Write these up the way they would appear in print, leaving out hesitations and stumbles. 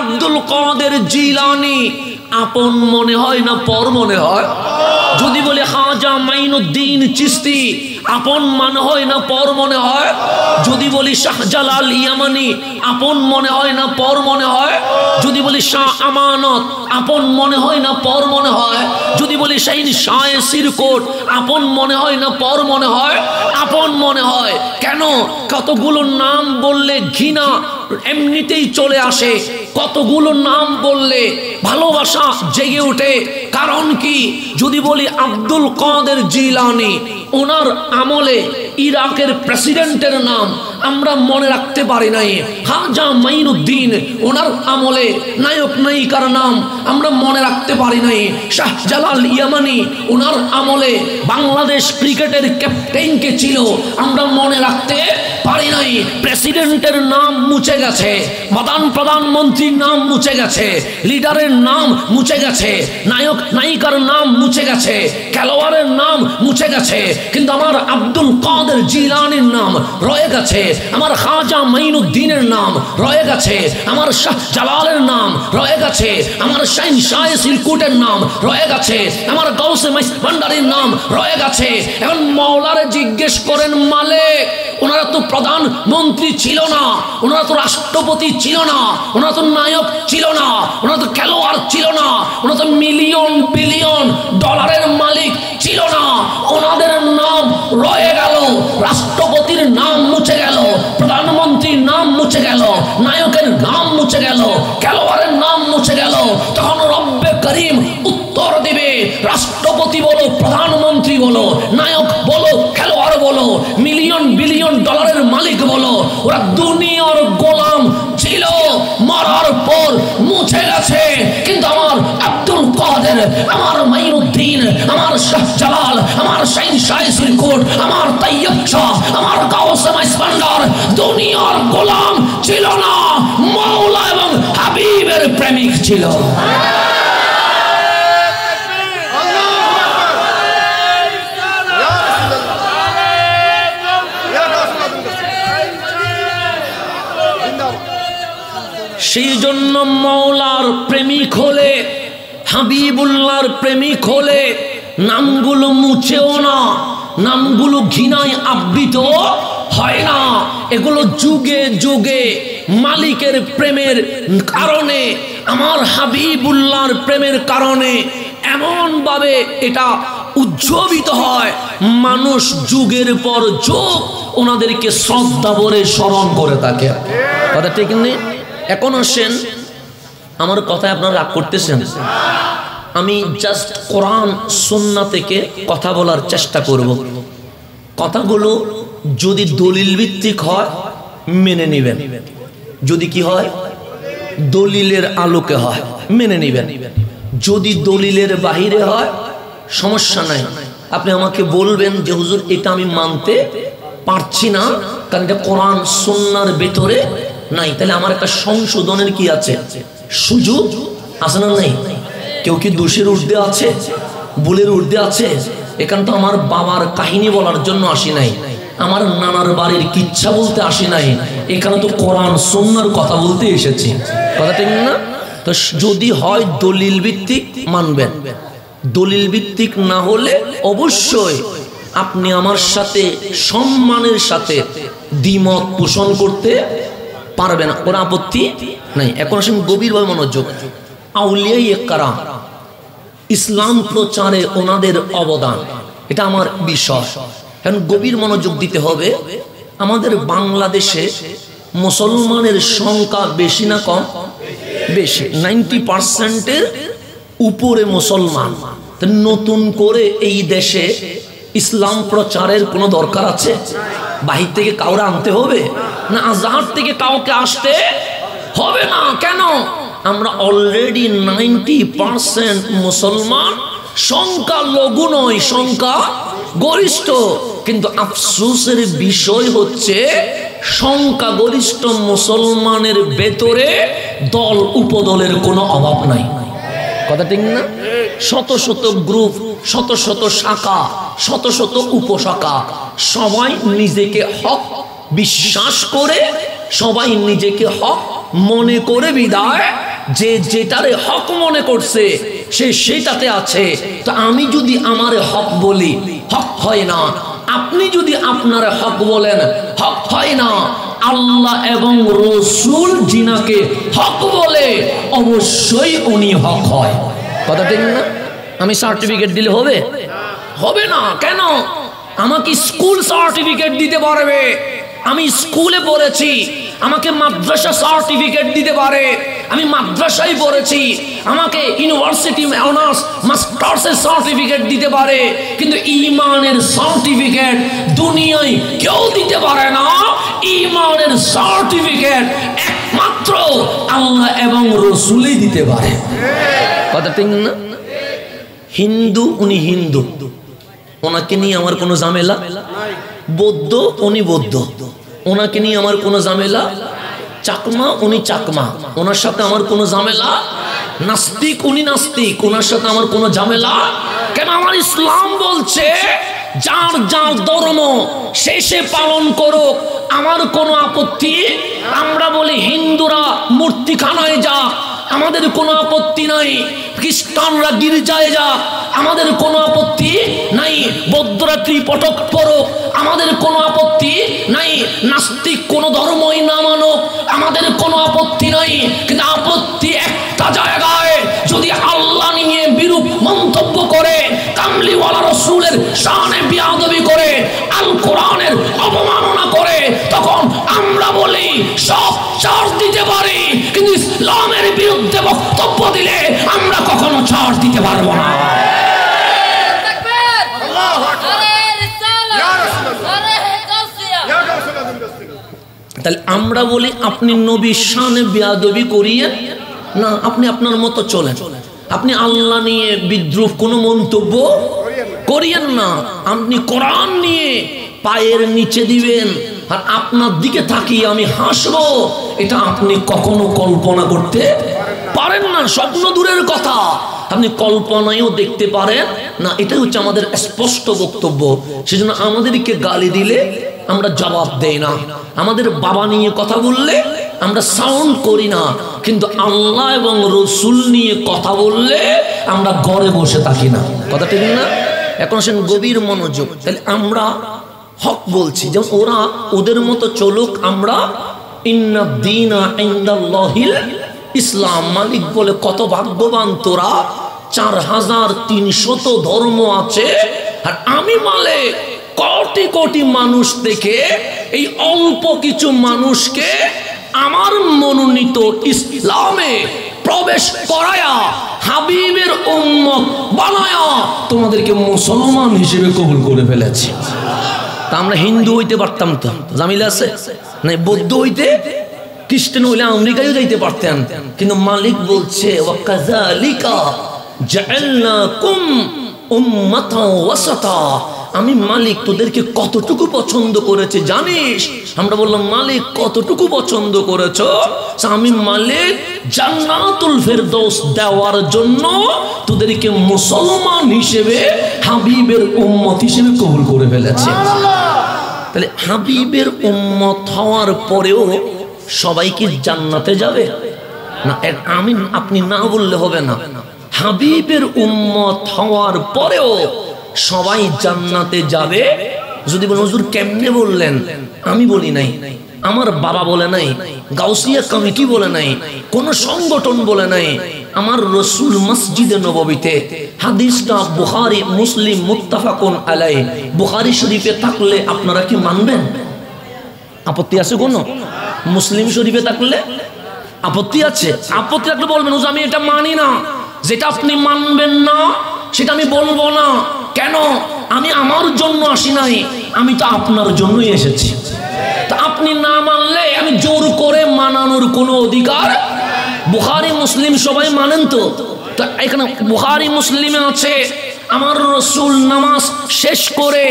আব্দুল কাদের জিলানী আপন মনে হয় না পর মনে হয়? যদি বলি খাজা মাইনুদ্দিন চিশতি আপন মনে হয় না পর মনে হয়? যদি বলি শাহজালাল ইয়ামানি আপন মনে হয় না পর মনে হয়? যদি বলি শাহ আমানত আপন মনে হয় না পর মনে হয়? যদি বলি শাহিন শাহ সিরকোট আপন মনে হয় না পর মনে হয়? আপন মনে হয়। কেন? কতগুলো নাম বললে ঘৃণা এমনিতেই চলে আসে, কতগুলো নাম বললে ভালোবাসা জেগে ওঠে। কারণ কি? যদি বলি আব্দুল কাদের জিলানী, ওনার আমলে ইরাকের প্রেসিডেন্টের নাম আমরা মনে রাখতে পারি নাই। খাজা মাইনুদ্দিন ওনার আমলে নায়ক নায়িকার নাম আমরা মনে রাখতে পারি নাই। শাহজালাল ইয়ামানি ওনার আমলে বাংলাদেশ ক্রিকেটের ক্যাপ্টেনকে ছিল আমরা মনে রাখতে পারি নাই। প্রেসিডেন্টের নাম মুছে গেছে, প্রধানমন্ত্রীর নাম মুছে গেছে, লিডারের নাম মুছে গেছে, নায়ক নায়িকার নাম মুছে গেছে, খেলোয়াড়ের নাম মুছে গেছে, কিন্তু আমার আব্দুল কাদের জিলানীর নাম রয়ে গেছে, আমার খাজা মাইনুদ্দিনের নাম রয়ে গেছে, আমার শাহজালালের নাম রয়ে গেছে, আমার শাহিন শাহ সিরকুটের নাম রয়ে গেছে, আমার গাউসে ভান্ডারীর নাম রয়ে গেছে। এখন মাওলারে জিজ্ঞেস করেন মালিক, ওনারা তো প্রধানমন্ত্রী ছিল না, ওনারা তো রাষ্ট্রপতি ছিল না, ওনারা তো নায়ক ছিল না, ওনারা তো খেলোয়াড় ছিল না, ওনারা তো মিলিয়ন বিলিয়ন ডলারের মালিক ছিল না, ওনাদের নাম রয়ে গেল, রাষ্ট্রপতির নাম মুছে গেল, প্রধানমন্ত্রীর নাম মুছে গেল, নায়কের নাম মুছে গেল, খেলোয়াড়ের নাম মুছে গেল। তখন রব্বে করিম উত্তর দিবে, রাষ্ট্রপতি বলো, প্রধানমন্ত্রী বলো, নায়ক বলো, খেলোয়াড় বলো, মিলিয়ন বিলিয়ন ডলারের মালিক বলো, ওরা দুনিয়ার গোলাম ছিল, মরার পর মুছে গেছে। কিন্তু আমার আব্দুল কাদের, আমার মাইনুদ্দিন, আমার শাহজালাল, আমার শাহিন শাহ সিরকুট, আমার তাইয়্যিব শাহ, আমার গাউসে ভান্ডার দুনিয়ার গোলাম ছিল না, মাওলা এবং হাবিবের প্রেমিক ছিল। সেই জন্য মাওলার প্রেমিক হলে, হাবিবুল্লাহর প্রেমিক হলে নামগুলো মুছেও না, নামগুলো ঘৃণায় আবৃত হয় না। এগুলো যুগে যুগে মালিকের প্রেমের কারণে, আমার হাবিবুল্লাহর প্রেমের কারণে এমন ভাবে এটা উজ্জীবিত হয়, মানুষ যুগের পর যুগ ওনাদেরকে শ্রদ্ধা ভরে স্মরণ করে থাকে। কথা ঠিক নেই? এখন আসেন, আমার কথায় আপনারা রাগ করতেছেন, আমি জাস্ট কোরআন সুন্নাহ থেকে কথা বলার চেষ্টা করব। কথাগুলো যদি দলিল ভিত্তিক হয় মেনে নেবেন, যদি কি হয় দলিলের আলোকে হয় মেনে নেবেন, যদি দলিলের বাহিরে হয় সমস্যা নাই, আপনি আমাকে বলবেন যে হুজুর এটা আমি মানতে পারছি না, কারণ এটা কোরআন সুন্নাহর ভেতরে নাই। তাহলে আমার একটা সংশোধনের কি আছে, সুযোগ আছে না নাই? কেউ কি দোষের ঊর্ধ্বে আছে, ভুলের ঊর্ধ্বে আছে? এখানে তো আমার বাবার কাহিনী বলার জন্য আসি নাই, আমার নানার বাড়ির কিচ্ছা বলতে আসি নাই, এখানে তো কোরআন সুন্নাহর কথা বলতে এসেছি। কথা ঠিক না? তো যদি হয় দলিল ভিত্তিক মানবেন, দলিল ভিত্তিক না হলে অবশ্যই আপনি আমার সাথে সম্মানের সাথে দ্বিমত পোষণ করতে পারবেন, কোনো আপত্তি নাই। এখন আসেন গভীরভাবে মনোযোগ, আউলিয়ায়ে কেরাম ইসলাম প্রচারে ওনাদের অবদান, এটা আমার বিষয়। এখন গভীর মনোযোগ দিতে হবে। আমাদের বাংলাদেশে মুসলমানের সংখ্যা বেশি না কম? বেশি, 90%-এর উপরে মুসলমান। নতুন করে এই দেশে ইসলাম প্রচারের কোনো দরকার আছে? বাহির থেকে কাউরে আনতে হবে না, আজহার থেকে কাউকে আসতে হবে না। কেন? আমরা অলরেডি 90% মুসলমান, সংখ্যা লঘু নয়, সংখ্যা গরিষ্ঠ। কিন্তু আফসোসের বিষয় হচ্ছে সংখ্যাগরিষ্ঠ মুসলমানের ভেতরে দল উপদলের কোনো অভাব নাই। কথা ঠিক না? শত শত গ্রুপ, শত শত শাখা, শত শত উপশাখা, সবাই নিজেকে হক বিশ্বাস করে, সবাই নিজেকে হক মনে করে বিদায় যে যেটারে হক মনে করছে সে সেটাতে আছে। তো আমি যদি আমারে হক বলি, হক হয় না। আপনি যদি আপনার হক বলেন, হক হয় না। আল্লাহ এবং রসুল যিনাকে হক বলে অবশ্যই উনি হক হয়। কথা ঠিক না? আমি সার্টিফিকেট দিলে হবে? হবে না। কেন? আমাকে স্কুল সার্টিফিকেট দিতে পারবে, আমি স্কুলে পড়েছি। আমাকে মাদ্রাসা সার্টিফিকেট দিতে পারে, আমি মাদ্রাসায় পড়েছি। আমাকে ইউনিভার্সিটি অনার্স মাস্টার্সের সার্টিফিকেট দিতে পারে, কিন্তু ঈমানের সার্টিফিকেট দুনিয়ায় কেউ দিতে পারে না। ঈমানের সার্টিফিকেট একমাত্র আল্লাহ এবং রসুলই দিতে পারে। কথা ঠিক না? হিন্দু, উনি হিন্দু, ওনাকে নিয়ে আমার কোনো ঝামেলা। বৌদ্ধ, উনি বৌদ্ধ, ওনাকে নিয়ে আমার কোনো ঝামেলা। চাকমা, উনি চাকমা, ওনার সাথে আমার কোনো ঝামেলা। নাস্তিক, উনি নাস্তিক, ওনার সাথে আমার কোনো ঝামেলা। কেন? আমার ইসলাম বলছে যার যার ধর্ম শেষে পালন করুক, আমার কোনো আপত্তি। আমরা বলি হিন্দুরা মূর্তিখানায় যা, আমাদের কোনো আপত্তি নাই। খ্রিস্টানরা গির্জায় যা, আমাদের কোনো আপত্তি নাই। বৌদ্ধরা ত্রিপটক পড়ুক, আমাদের কোনো আপত্তি নাই। নাস্তিক কোনো ধর্মই না মানুক, আমাদের কোনো আপত্তি নাই। কিন্তু আপত্তি একটা জায়গায়, যদি আল্লাহ নিয়ে বিরূপ মন্তব্য করে, কামলিওয়ালা রসুলের শানে বিয়াদবি করে, আল কোরআনের অবমাননা করে, তখন আমরা বলি সব ছাড় দিতে পারি, কিন্তু ইসলামের বিরুদ্ধে বক্তব্য দিলে আমরা কখনো ছাড় দিতে পারবো না। তাহলে আমরা বলি আপনি নবীর শানে বিয়াদবি করিয়েন না, আপনি আপনার মতো চলেন। আপনি আল্লাহ নিয়ে বিদ্রুপ কোনো মন্তব্য করিয়েন না। আপনি কোরআন নিয়ে পায়ের নিচে দিবেন আর আপনার দিকে তাকিয়ে আমি হাসবো, এটা আপনি কখনো কল্পনা করতে পারেন না। স্বপ্ন দূরের কথা, আপনি কল্পনায়ও দেখতে পারেন না। এটাই হচ্ছে আমাদের স্পষ্ট বক্তব্য। সেজন্য আমাদেরকে গালি দিলে আমরা জবাব দেই না, আমাদের বাবা নিয়ে কথা বললে আমরা সাউন্ড করি না, কিন্তু আল্লাহ এবং রসুল নিয়ে কথা বললে আমরা ঘরে বসে থাকি না। কথা ঠিক না? এখন আসেন গভীর মনোযোগ। তাহলে আমরা হক বলছি, যেমন ওরা ওদের মতো চলুক, আমরা ইন্না দীনা ইনদাল্লাহিল ইসলাম। মালিক বলে কত ভাগ্যবান তোরা, 4300 ধর্ম আছে, আর আমি মালিক কোটি কোটি মানুষ থেকে এই অল্প কিছু মানুষকে আমার মনোনীত ইসলামে প্রবেশ করায়া হাবিবের উম্মত বানায়া তোমাদেরকে মুসলমান হিসেবে কবুল করে ফেলেছি। তা আমরা হিন্দু হইতে পারতাম তো, জামিলা আছে না? বৌদ্ধ হইতে, খ্রিস্টান হইলে আমেরিকায়ও যাইতে পারতেন, কিন্তু মালিক বলছে ওয়াকাযালিকা জাআলনাকুম উম্মাতান ওয়াসাতা। আমি মালিক তোদেরকে কতটুকু পছন্দ করেছে জানিস? আমরা বললাম মালিক কতটুকু পছন্দ করেছো? আমি মালিক জান্নাতুল ফেরদৌস দেওয়ার জন্য তোদেরকে মুসলমান হিসেবে হাবিবের উম্মত হিসেবে কবুল করে ফেলেছে। তাহলে হাবিবের উম্মত হওয়ার পরেও সবাই কি জান্নাতে যাবে না? আমি আপনি না বললে হবে না। হাবিবের উম্মত হওয়ার পরেও সবাই জান্নাতে যাবে। যদি বলেন হুজুর কেমনে বললেন? আমি বলি নাই, আমার বাবা বলে নাই, গাউসিয়া কমিটি বলে নাই, কোন সংগঠন বলে নাই। আমার রসুল মসজিদে নববীতে, হাদিসটা বুখারী মুসলিম মুত্তাফাকুন আলাইহি, বুখারী শরীফে থাকলে আপনারা কি মানবেন? আপত্তি আছে কোনো? মুসলিম শরীফে থাকলে আপত্তি আছে? আপত্তি থাকলে বলবেন হুজুর আমি এটা মানি না। যেটা আপনি মানবেন না সেটা আমি বলবো না। কেন? আমি আমার জন্য আসি নাই, আমি তো আপনার জন্যই এসেছি। তা আপনি না মানলে আমি জোর করে মানানোর কোনো অধিকার। বুখারী মুসলিম সবাই মানেন তো? এখানে বুখারী মুসলিমে আছে আমার রসুল নামাজ শেষ করে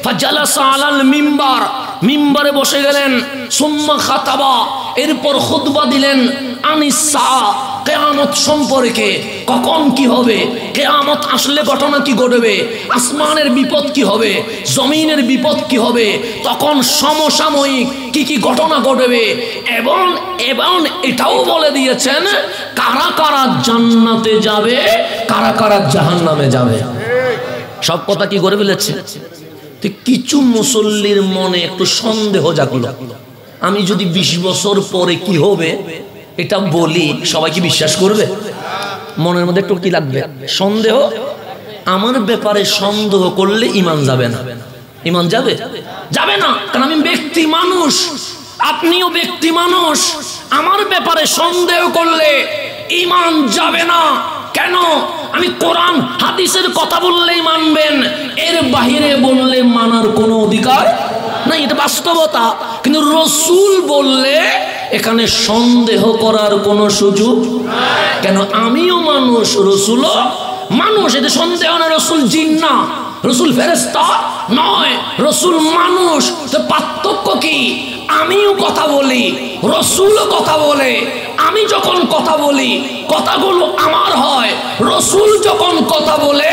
ফাজালাসা আলাল মিম্বার, মিম্বারে বসে গেলেন, সুম্মা খাতাবা, এরপর খুতবা দিলেন আনিসা, কিয়ামত সম্পর্কে, কখন কি হবে, কিয়ামত আসলে ঘটনা কি ঘটবে, আসমানের বিপদ কি হবে, জমিনের বিপদ কি হবে, তখন সমসাময়িক কি কি ঘটনা ঘটবে, এবং এটাও বলে দিয়েছেন কারা কারা জান্নাতে যাবে, কারা কারা জাহান্নামে যাবে। সব কথা কি করে ফেলেছে। কিছু মুসল্লির মনে একটু সন্দেহ জাগলো, আমি যদি 20 বছর পরে কি হবে এটা বলি, সবাই কি বিশ্বাস করবে? মনের মধ্যে একটু কি লাগবে? সন্দেহ। আমার ব্যাপারে সন্দেহ করলে ঈমান যাবে না। ঈমান যাবে? যাবে না। কারণ আমি ব্যক্তি মানুষ, আপনিও ব্যক্তি মানুষ। আমার ব্যাপারে সন্দেহ করলে ঈমান যাবে না। কেন? আমি কোরআন হাদিসের কথা বললেই মানবেন, এর বাহিরে বললে মানার কোনো অধিকার নাই, এটা বাস্তবতা। কিন্তু রসুল বললে এখানে সন্দেহ করার কোনো সুযোগ নাই। কেন? আমিও মানুষ, রসুলও মানুষ, এতে সন্দেহ না। রসুল জিন না, রসুল ফেরেশতা নয়, রসুল মানুষ। তো পার্থক্য কি? আমিও কথা বলি, রসুলও কথা বলে। আমি যখন কথা বলি কথাগুলো আমার হয়, রসুল যখন কথা বলে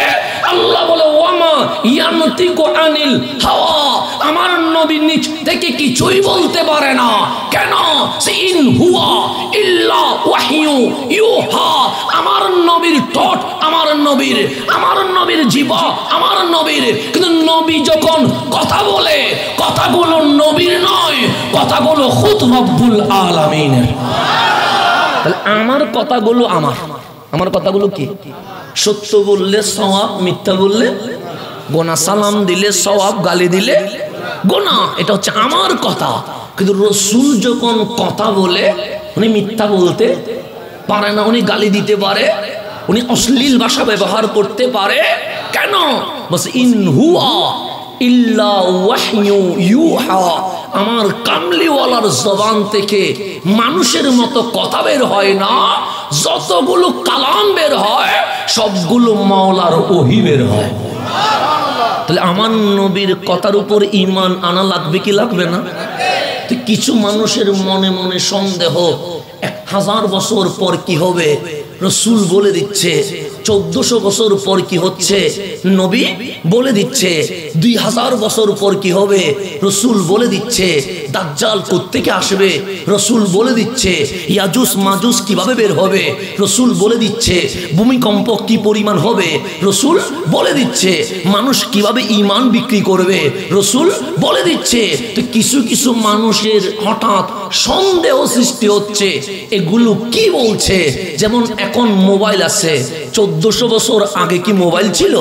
আল্লাহ বলে ওয়ামা ইয়ানতিকু আনিল হাওয়া, আমার নবী নিজ থেকে কিছুই বলতে পারে না। কেন? ইন হুয়া ইল্লা ওয়াহয়ু ইউহা, আমার নবীর ঠোঁট আমার নবীর, আমার নবীর জিহ্বা আমার নবীর। কিন্তু নবী যখন কথা বলে কথাগুলো নবীর নয়, কথাগুলো খুদ রব্বুল আলামিনের। তাহলে আমার কথাগুলো আমার কথাগুলো কি? সত্য বললে সওয়াব, মিথ্যা বললে গোনা, সালাম দিলে সওয়াব, গালি দিলে গোনা। এটা হচ্ছে আমার কথা। কিন্তু রসুল যখন কথা বলে উনি মিথ্যা বলতে পারে না, উনি গালি দিতে পারে, উনি অশ্লীল ভাষা ব্যবহার করতে পারে। কেন? বস ইন হুয়া ইল্লা ওয়াহয়ু ইউহা, আমার কামলিওয়ালার জবান থেকে মানুষের মতো কথা বের হয় না। যতগুলো কালাম বের হয় সবগুলো মাওলার ওহী বের হয়। তাহলে আমার নবীর কথার উপর ঈমান আনা লাগবে কি লাগবে না? তো কিছু মানুষের মনে মনে সন্দেহ, 1000 বছর পর কি হবে রসুল বলে দিচ্ছে, 1400 বছর পর কি হচ্ছে নবী বলে দিচ্ছে, 2000 বছর পর কি হবে রসুল বলে দিচ্ছে, দাজ্জাল কোত্থেকে আসবে রসুল বলে দিচ্ছে, ইয়াজুজ মাজুজ কিভাবে বের হবে রসুল বলে দিচ্ছে, ভূমিকম্প কি পরিমাণ হবে রসুল বলে দিচ্ছে, মানুষ কিভাবে ঈমান বিক্রি করবে রসুল বলে দিচ্ছে। তো কিছু কিছু মানুষের হঠাৎ সন্দেহ সৃষ্টি হচ্ছে, এগুলো কি বলছে? যেমন এখন মোবাইল আছে, 1400 বছর আগে কি মোবাইল ছিল?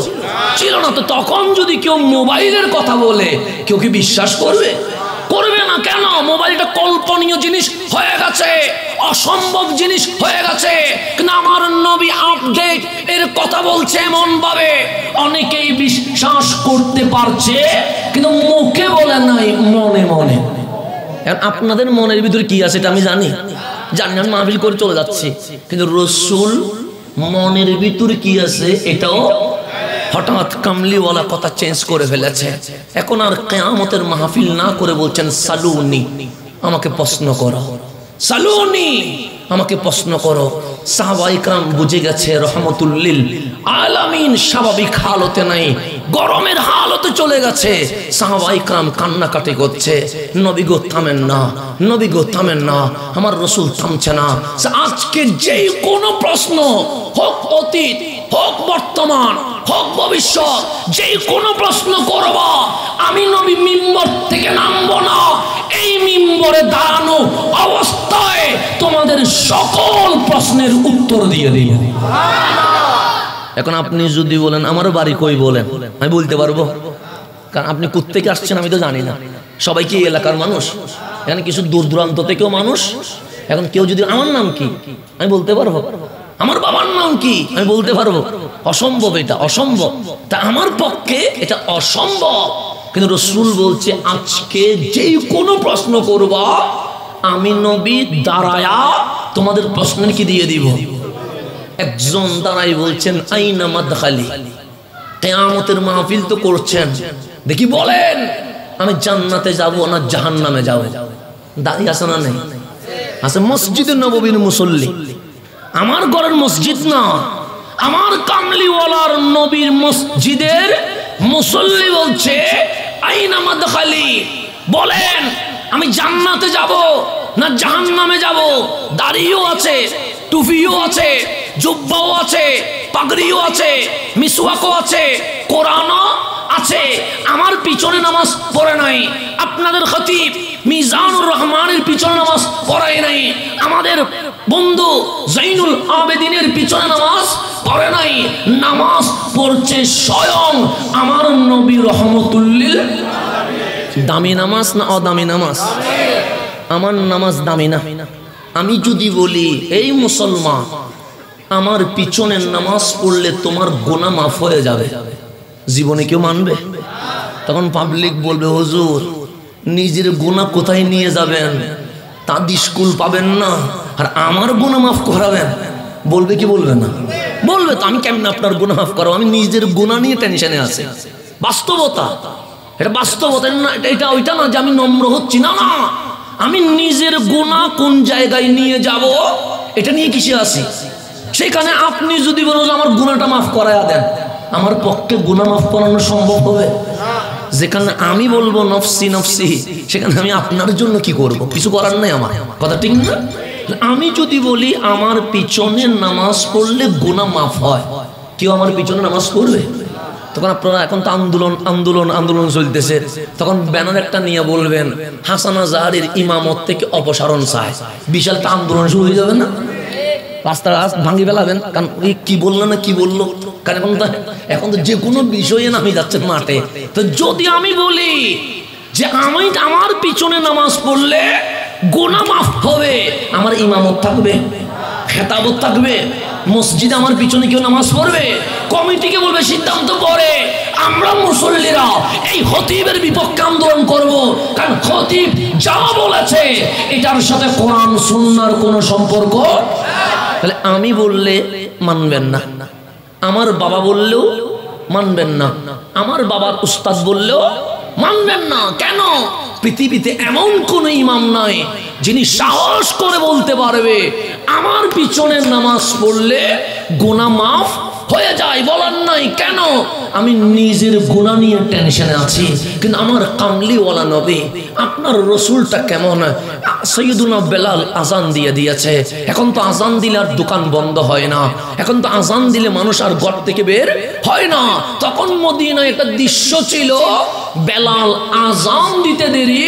ছিল না। তো তখন যদি কেউ মোবাইলের কথা বলে কেউ কি বিশ্বাস করবে? করবে না। কেন? মোবাইলটা কল্পনীয় জিনিস হয়ে গেছে, অসম্ভব জিনিস হয়ে গেছে। কিন্তু আমার নবী আপডেট এর কথা বলছে এমন ভাবে অনেকেই বিশ্বাস করতে পারছে, কিন্তু মুখে বলে নাই, মনে মনে। আপনাদের মনের ভিতরে কি আছে এটা আমি জানি, আমি মাহফিল করে চলে যাচ্ছি, কিন্তু রসুল মনের ভিতরে কি আছে এটাও হঠাৎ কামলিওয়ালা কথা চেঞ্জ করে ফেলেছে। এখন আর কিয়ামতের মাহফিল না করে বলছেন সালুনি, আমাকে প্রশ্ন করো, সালুনি আমাকে প্রশ্ন করো। সাহাবায়ে কেরাম বুঝে গেছে রহমতুল লিল আলামিন স্বাভাবিক হালতে নাই, গরমের হালতে চলে গেছে। সাহাবায়ে কেরাম কান্নাকাটি করছে, নবী গো থামেন না, নবী গো থামেন না, আমার রসুল থামছে না। আজকে যে কোনো প্রশ্ন হোক অতীত হোক বর্তমান হোক ভবিষ্যৎ, যে কোনো প্রশ্ন করবা, আমি নবী মিম্বর থেকে নামবো না, এই মিম্বরে দাঁড়ানো অবস্থায় তোমাদের সকল প্রশ্নের উত্তর দিয়ে দিই। এখন আপনি যদি বলেন আমার বাড়ি কই, বলেন আমি বলতে পারবো, কারণ আপনি কোত্থেকে আসছেন আমি তো জানি না। সবাই কি এলাকার মানুষ? এখানে কিছু দূর দূরান্ত থেকেও মানুষ। এখন কেউ যদি আমার নাম কি আমি বলতে পারবো, আমার বাবার নাম কি আমি বলতে পারবো? অসম্ভব, এটা অসম্ভব। তা আমার পক্ষে এটা অসম্ভব। কিন্তু রসুল বলছে আজকে যে কোনো প্রশ্ন করবা, আমি নবী দাঁড়ায়া তোমাদের প্রশ্নের কি দিয়ে দিব। একজন দাঁড়াই বলছেন আইনা মাদখালি, কিয়ামতের মাহফিল তো করছেন, দেখি বলেন আমি জান্নাতে যাব না জাহান্নামে যাব? দাঁড়িয়ে আছে না নেই? আছে। মসজিদে নববীর মুসল্লি, আমার ঘরের মসজিদ না, আমার কামলিওয়ালার নবীর মসজিদের মুসল্লি বলছে আইনা মাদখালি, বলেন আমি জান্নাতে যাব না জাহান্নামে যাব? দাঁড়িয়েও আছে, টুপিও আছে, জুব্বাও আছে, পাগড়িও আছে, মিসওয়াকও আছে, কোরআনও আছে, আমার পিছনে নামাজ পড়ে নাই। আপনাদের খতিব মিজানুর রহমানের পিছনে নামাজ পড়ায় নাই, আমাদের বন্ধু জৈনুল আবেদিনের পিছনে নামাজ পড়ে নাই। নামাজ পড়ছে স্বয়ং আমার নবী রহমতুল্লিল। দামি নামাজ না অদামি নামাজ? আমার নামাজ দামি না। আমি যদি বলি এই মুসলমান আমার পিছনের নামাজ পড়লে তোমার গুনাহ মাফ হয়ে যাবে, জীবনে কেউ মানবে? তখন পাবলিক বলবে হুজুর নিজের গুনাহ কোথায় নিয়ে যাবেন, তাদি স্কুল পাবেন না আর আমার গুনাহ মাফ করাবেন। বলবে কি বলবে না? বলবে তো। আমি কেমন আপনার গুনাহ মাফ করব? আমি নিজের গুনাহ নিয়ে টেনশনে আছি। বাস্তবতা, এটা বাস্তবতা না, এটা ওইটা না যে আমি নম্র হচ্ছি, না না, আমি নিজের গুনাহ কোন জায়গায় নিয়ে যাব এটা নিয়ে কিসে আছি। সেখানে আপনি যদি বলেন আমার গুনাহটা মাফ করায়া দেন, আমার পক্ষে গুনাহ মাফ করানো সম্ভব হবে? যেখানে আমি বলবো নফসি নফসি, সেখানে আমি আপনার জন্য কি করব? কিছু করার নাই আমার, কথা ঠিক না? আমি যদি বলি আমার পিছনে নামাজ পড়লে গুনাহ মাফ হয়, কেউ আমার পিছনে নামাজ পড়বে? তখন আপনারা এখন তো আন্দোলন আন্দোলন আন্দোলন চলতেছে, তখন ব্যানার একটা নিয়ে বলবেন হাসানা জাহারির ইমামত থেকে অপসারণ চায়, বিশাল একটা আন্দোলন শুরু হয়ে যাবে না? রাস্তা ভাঙি ফেলাবেন, কারণ ওই কি বললো না কি বললো, কারণ এখন তো যে কোনো বিষয়ে নামি যাচ্ছেন মাঠে। তো যদি আমি বলি যে আমি আমার পিছনে নামাজ পড়লে গুনাহ মাফ হবে, আমার ইমামত থাকবে, খেতাবত থাকবে, মসজিদে আমার পিছনে কেউ নামাজ পড়বে, কমিটিকে বলবে সিদ্ধান্ত করে আমরা মুসল্লিরা এই খতিবের বিপক্ষে আন্দোলন করব, কারণ খতিব যা বলেছে এটার সাথে কোরআন সুন্নাহর কোনো সম্পর্ক। তাহলে আমি বললে মানবেন না, আমার বাবা বললেও মানবেন না, আমার বাবার উস্তাদ বললেও মানবেন না। কেন? পৃথিবীতে এমন কোন ইমাম নাই যিনি সাহস করে বলতে পারবে আমার পিছনে নামাজ পড়লে গুনাহ মাফ হয়ে যায়, বলার নাই। কেন? আমি নিজের গুনাহ নিয়ে টেনশনে আছি, কিন্তু আমার কামলিওয়ালা নবী আপনার রসুলটা কেমন? সৈয়দুনা বেলাল আজান দিয়ে দিয়েছে, এখন তো আজান দিলে আর দোকান বন্ধ হয় না, এখন তো আজান দিলে মানুষ আর ঘর থেকে বের হয় না। তখন মদিনায় একটা দৃশ্য ছিল, বেলাল আজান দিতে দেরি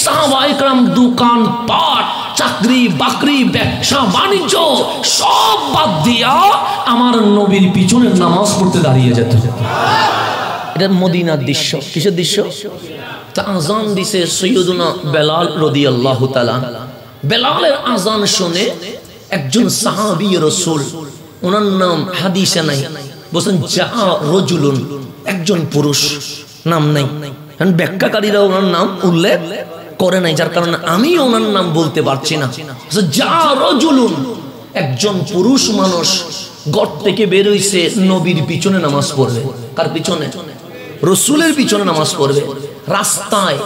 সাহাবায়ে কেরাম দোকান পাট চাকরি বাকরি ব্যবসা বাণিজ্য সব বাদ দিয়া আমার নবীর পিছনে নামাজ পড়তে দাঁড়িয়ে যেত। এটা মদিনার দৃশ্য। কিসের দৃশ্য? তা আজান দিছে সৈয়দুনা বেলাল রাদিয়াল্লাহু তাআলা। বেলালের আজান শুনে একজন সাহাবী রাসূল, ওনার নাম হাদিসে নাই, বলেন যা রাজুলুন, একজন পুরুষ, নাম নাই, কারণ ব্যাখ্যাকারীরা ওনার নাম উল্লেখ করে নাই, যার কারণে আমি ওনার নাম বলতে পারছি না। যা রাজুলুন, একজন পুরুষ মানুষ ঘর থেকে বের হইছে নবীর পিছনে নামাজ পড়বে। কার পিছনে? রাসূলের পিছনে নামাজ পড়বে। রাস্তায়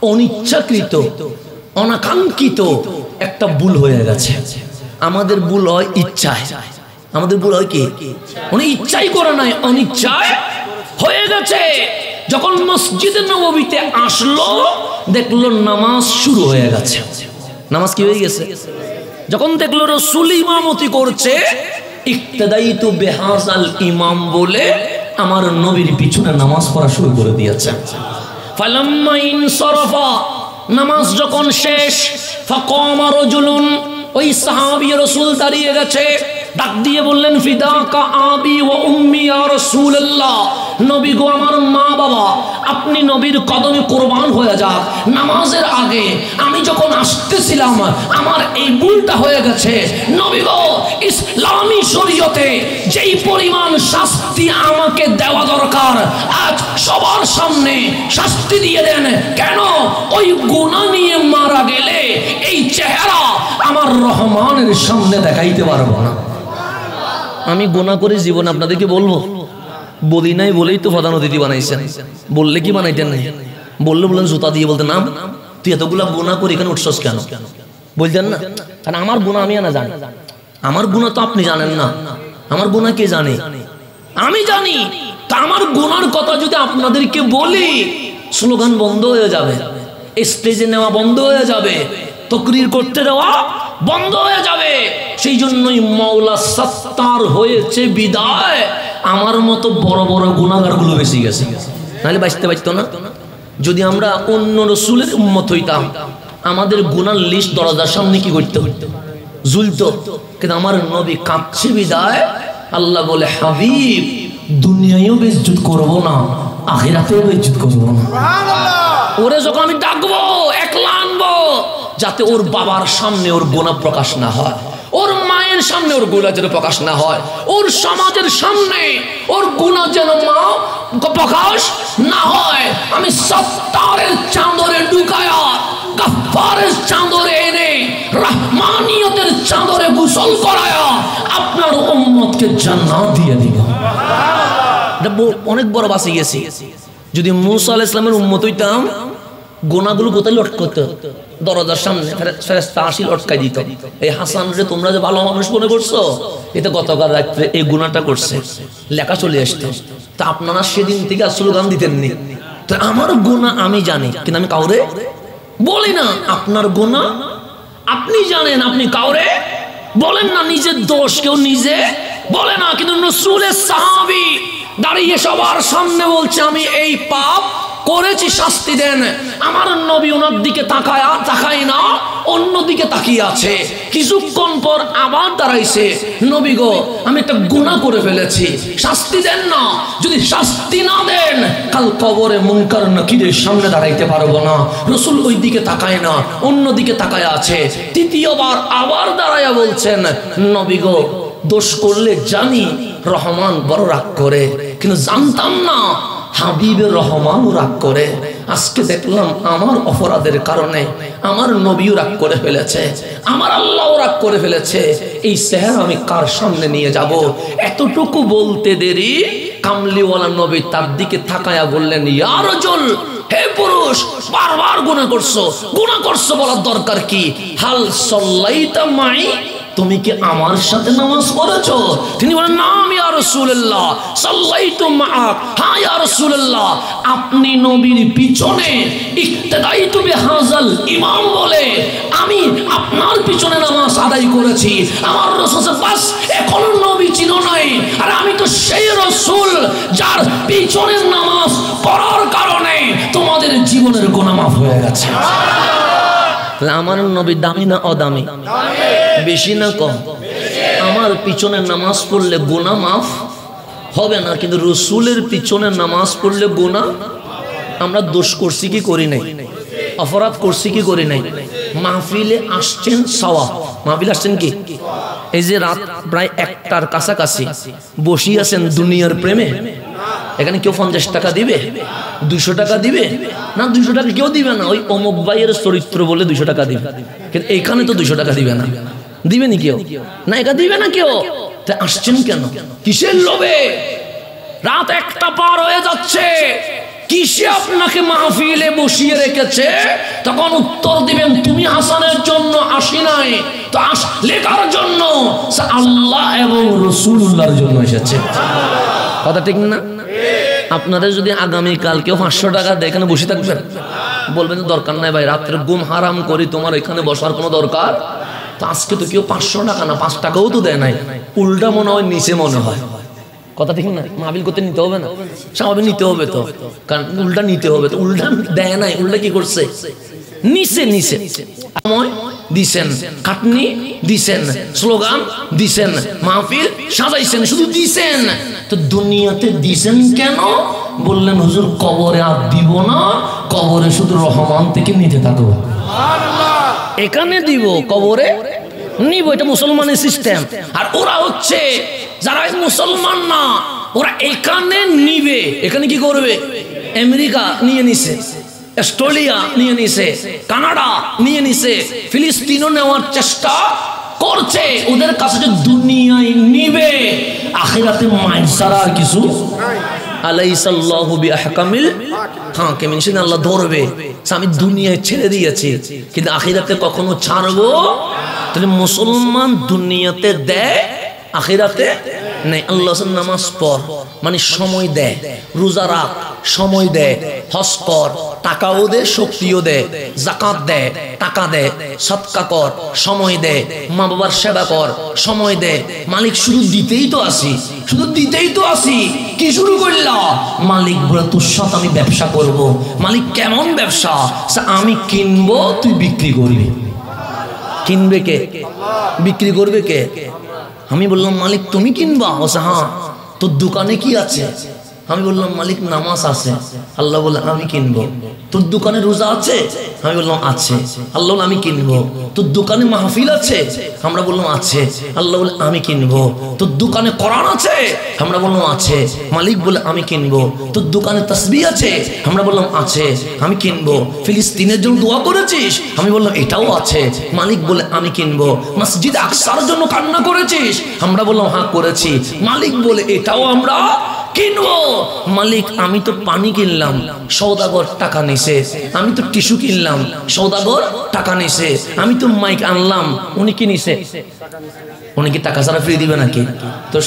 অনিচ্ছাকৃত অনাকাঙ্ক্ষিত একটা ভুল হয়ে গেছে। আমাদের ভুল হয় ইচ্ছায়, আমাদের ভুল হয় কি? উনি ইচ্ছাই করে নাই, অনিচ্ছায় হয়ে গেছে। যখন মসজিদে নববীতে আসলো দেখলো নামাজ শুরু হয়ে গেছে। নামাজ কি হয়ে গেছে? যখন দেখলো রাসূল ইমামতি করছে, ইক্তাদাইতু বিহাযাল ইমাম বলে আমার নবীর পিছনে নামাজ পড়া শুরু করে দিয়েছে। ফালাম্মা ইনসারাফা, নামাজ যখন শেষ, ফাকামা রাজুলুন, ওই সাহাবী রাসূল দাঁড়িয়ে গেছে, ডাক দিয়ে বললেন ফিদাকা আবি ওয়া উম্মি ইয়া রাসূলুল্লাহ, নবী গো আমার মা বাবা আপনি নবীর কদমে কুরবান হয়ে যাক। নামাজের আগে আমি যখন আসতেছিলাম আমার এই ভুলটা হয়ে গেছে। নবী গো ইসলামী শরীয়তে যেই পরিমাণ শাস্তি আমাকে দেওয়া দরকার আজ সবার সামনে শাস্তি দিয়ে দেন। কেন? ওই গুনাহ নিয়ে মারা গেলে এই চেহারা আমার রহমানের সামনে দেখাইতে পারবো না। আমি গুনাহ করে জীবন আপনাদেরকে বলবো? বলি নাই বলেই তো প্রধান অতিথি বানাইছেন। বললে কি বানাইতেন নাই? বললে বললেন জুতা দিয়ে বলতেন না তুই এতগুলা গুনাহ করে এখানে উঠছস কেন? বলতেন না? কারণ আমার গুনাহ আমি না জানি। আমার গুনাহ তো আপনি জানেন না, আমার গুনাহ কে জানে? আমি জানি। তা আমার গুনার কথা যদি আপনাদেরকে বলি স্লোগান বন্ধ হয়ে যাবে, স্টেজে নেওয়া বন্ধ হয়ে যাবে, তকরির করতে দেওয়া বন্ধ হয়ে যাবে। সেই জন্যই মাওলা সত্তার হয়েছে বিদায় আমার মতো বড় বড় গুনাহগারগুলো বেশি গেছে, নাহলে বাঁচতে পারতো না। যদি আমরা অন্য রসুলের উম্মত হইতাম আমাদের গুনার লিস্ট দরজার সামনে কি করতে হইতো, ঝুলতো। কিন্তু আমার নবী কাঁপছে বিদায় আল্লাহ বলে হাবিব দুনিয়ায়ও বেইজ্জত করব না, আখিরাতেও বেইজ্জত করব না। ওরে যখন আমি ডাকবো একলা আনবো যাতে ওর বাবার সামনে ওর গুনাহ প্রকাশ না হয়, ওর মায়ের সামনে ওর গুনাহ যেন প্রকাশ না হয়, ওর সমাজের সামনে ওর গুনাহ যেন প্রকাশ না হয়। আমি সত্তারের চাঁদরে ঢুকায়া গাফফারের চাঁদরে এনে রহমানিয়তের চাঁদরে গোসল করায়া আপনার উম্মতকে জান্নাত দিয়ে দিব। এটা অনেক বড় বাসে গেছি। যদি মুসা আলাইহিস সালামের উম্মত হইতাম গুনাহগুলো কোথায় লটকাতো, দরজার সামনে ফেরেশতা আসি লটকাই দিত। এই হাসান রে তোমরা যে ভালো মানুষ মনে করছো, এটা গতকাল রাত্রে এই গুনাহটা করছে, লেখা চলে আসতো। তা আপনারা সেদিন থেকে স্লোগান দিতেননি। তো আমার গুনাহ আমি জানি, কিন্তু আমি কাউরে বলি না। আপনার গুনাহ আপনি জানেন, আপনি কাউরে বলেন না। নিজের দোষ কেউ নিজে বলে না, কিন্তু রাসূলের সাহাবী দাঁড়িয়ে সবার সামনে বলছে আমি এই পাপ করেছি, শাস্তি দেন। আমার নবী ওনার দিকে তাকায় না, অন্য দিকে তাকিয়ে আছে। কিছুক্ষণ পর আবার দাঁড়াইছে, নবী গো আমি একটা গুনাহ করে ফেলেছি, শাস্তি দেন না। যদি শাস্তি না দেন কাল কবরে মুনকার নাকিরের সামনে দাঁড়াইতে পারবো না। রাসূল ওই দিকে তাকায় না, অন্য দিকে তাকায় আছে। তৃতীয়বার আবার দাঁড়ায়া বলছেন নবী গো দোষ করলে জানি রহমান বড় রাগ করে, কিন্তু জানতাম না হাবিবের রহমানও রাগ করে। আজকে দেখলাম আমার অপরাধের কারণে আমার নবীও রাগ করে ফেলেছে, আমার আল্লাহও রাগ করে ফেলেছে। এই চেহারা আমি কার সামনে নিয়ে যাব? এতটুকু বলতে দেরি কামলিওয়ালা নবী তার দিকে তাকায়া বললেন ইয়া রাজুল, হে পুরুষ বারবার গুনাহ করছো বলার দরকার কি? হাল সাল্লাইতা মাই, তুমি কি আমার সাথে নামাজ পড়েছো? তিনি বলেন নাম ইয়া রাসূলুল্লাহ, সাল্লাইতু মাআক। হ্যাঁ ইয়া রাসূলুল্লাহ, আপনি নবীর পিছনে ইক্তেদাইতু বিহাযাল ইমাম বলে আমি আপনার পিছনে নামাজ আদায় করেছি। আমার রাসূল বাস এখনো নবী ছিল নাই, আর আমি তো সেই রাসূল যার পিছনের নামাজ পড়ার কারণে তোমাদের জীবনের গুনাহ মাফ হয়ে গেছে। আমার নবী দামি না অদামি? বেশি না কম? আমার পিছনে নামাজ পড়লে গুনাহ মাফ হবে না, কিন্তু রাসূলের পিছনে নামাজ পড়লে গুনাহ। আমরা দোষ করছি কি করি নাই? অপরাধ করছি কি করি নাই? মাহফিলে আসছেন সওয়াব, মাহফিলে আসছেন কি? এই যে রাত প্রায় 1টার কাছাকাছি বসি আছেন দুনিয়ার প্রেমে। এখানে কেউ 50 টাকা দিবে, 200 টাকা দিবে না? 200 টাকা কেউ দিবে না। ওই অমুক ভাইয়ের চরিত্র বলে 200 টাকা দিবে, কিন্তু এইখানে তো 200 টাকা দিবে না। দিবে নি কেউ? না, এটা দিবে না কেউ। তা আসছেন কেন? কিসের লোভে? রাত 1টা পার হয়ে যাচ্ছে, কিসে আপনাকে মাহফিলে বসিয়ে রেখেছে? তখন উত্তর দিবেন তুমি হাসানের জন্য আসি নাই, তো লেখার জন্য আল্লাহ এবং রাসূলুল্লাহর জন্য এসেছে। কথা ঠিক না? আপনাদের যদি আগামীকাল কেউ 500 টাকা দেয়, এখানে বসে থাকবেন? বলবেন দরকার নাই ভাই, রাত্রে ঘুম হারাম করি, তোমার এখানে বসার কোনো দরকার। তো আজকে তো কেউ 500 টাকা না 5 টাকাও তো দেয় নাই, উল্টা মনে হয় নিচে মনে হয়। কথা ঠিক না? মাহফিল করতে নিতে হবে না? স্বাভাবিক নিতে হবে তো, কারণ উল্টা নিতে হবে। তো উল্টা দেয় নাই, উল্টা কি করছে? নিচে সময় দিছেন, খাটনি দিছেন, স্লোগান দিছেন, মাহফিল সাজাইছেন, শুধু দিছেন। তো দুনিয়াতে দিছেন কেন? বললেন হুজুর কবরে আর দিব না, কবরে শুধু রহমান থেকে নিতে থাকবো। এখানে দিব, কবরে নিব, এটা মুসলমানের সিস্টেম। আর ওরা হচ্ছে যারা মুসলমান না, ওরা এখানে নিবে। এখানে কি করবে? আমেরিকা নিয়ে নিছে, অস্ট্রেলিয়া নিয়ে নিছে, কানাডা নিয়ে নিছে, ফিলিস্তিনও নেওয়ার চেষ্টা করছে। ওদের কাছে যে দুনিয়ায় নিবে, আখিরাতে মাইর ছাড়া আর কিছু আলাইসাল্লাহু বিআহকামিল হাকিমিন। সেদিন আল্লাহ ধরবে আমি দুনিয়ায় ছেড়ে দিয়েছি, কিন্তু আখিরাতে কখনো ছাড়বো? তাহলে মুসলমান দুনিয়াতে দেয়, আখিরাতে নেই। আল্লাহ নামাজ পড় মানে সময় দেয়, রোজা রাখ সময় দেয়, হজ কর টাকাও দে শক্তিও দে, যাকাত দে টাকা দে, সদকা কর সময় দে, মা বাবার সেবা কর সময় দে। মালিক শুধু দিতেই তো আসি, শুধু দিতেই তো আসি। কি শুরু করলা? মালিক বলে তোর সাথে আমি ব্যবসা করব। মালিক কেমন ব্যবসা? আমি কিনবো তুই বিক্রি করবি। কিনবে কে? বিক্রি করবে কে? আমি বললাম মালিক তুমি কিনবা? বলছে হ্যাঁ। তোর দোকানে কি আছে? আমি বললাম মালিক নামাজ আছে। আল্লাহ বলে আমি কিনবো। তোর দোকানে রোজা আছে? আমি বললাম আছে। আল্লাহ বলে আমি কিনবো। তোর দোকানে মাহফিল আছে? আমরা বললাম আছে। আল্লাহ বলে আমি কিনবো। তোর দোকানে কোরআন আছে? আমরা বললাম আছে। মালিক বলে আমি কিনবো। তোর দোকানে তাসবিহ আছে? আমরা বললাম আছে, আমি কিনবো। ফিলিস্তিনের জন্য দোয়া করেছিস? আমি বললাম এটাও আছে। মালিক বলে আমি কিনবো। মসজিদ আকসার জন্য কান্না করেছিস? আমরা বললাম হ্যাঁ করেছি। মালিক বলে এটাও আমরা কিনবো। মালিক আমি তো পানি কিনলাম, সওদাগর টাকা নিছে। আমি তো টিস্যু কিনলাম, সওদাগর টাকা নিছে। আমি তো মাইক আনলাম, উনি কি নিছে? উনি কি টাকা ছাড়া ফ্রি দিবে নাকি? তো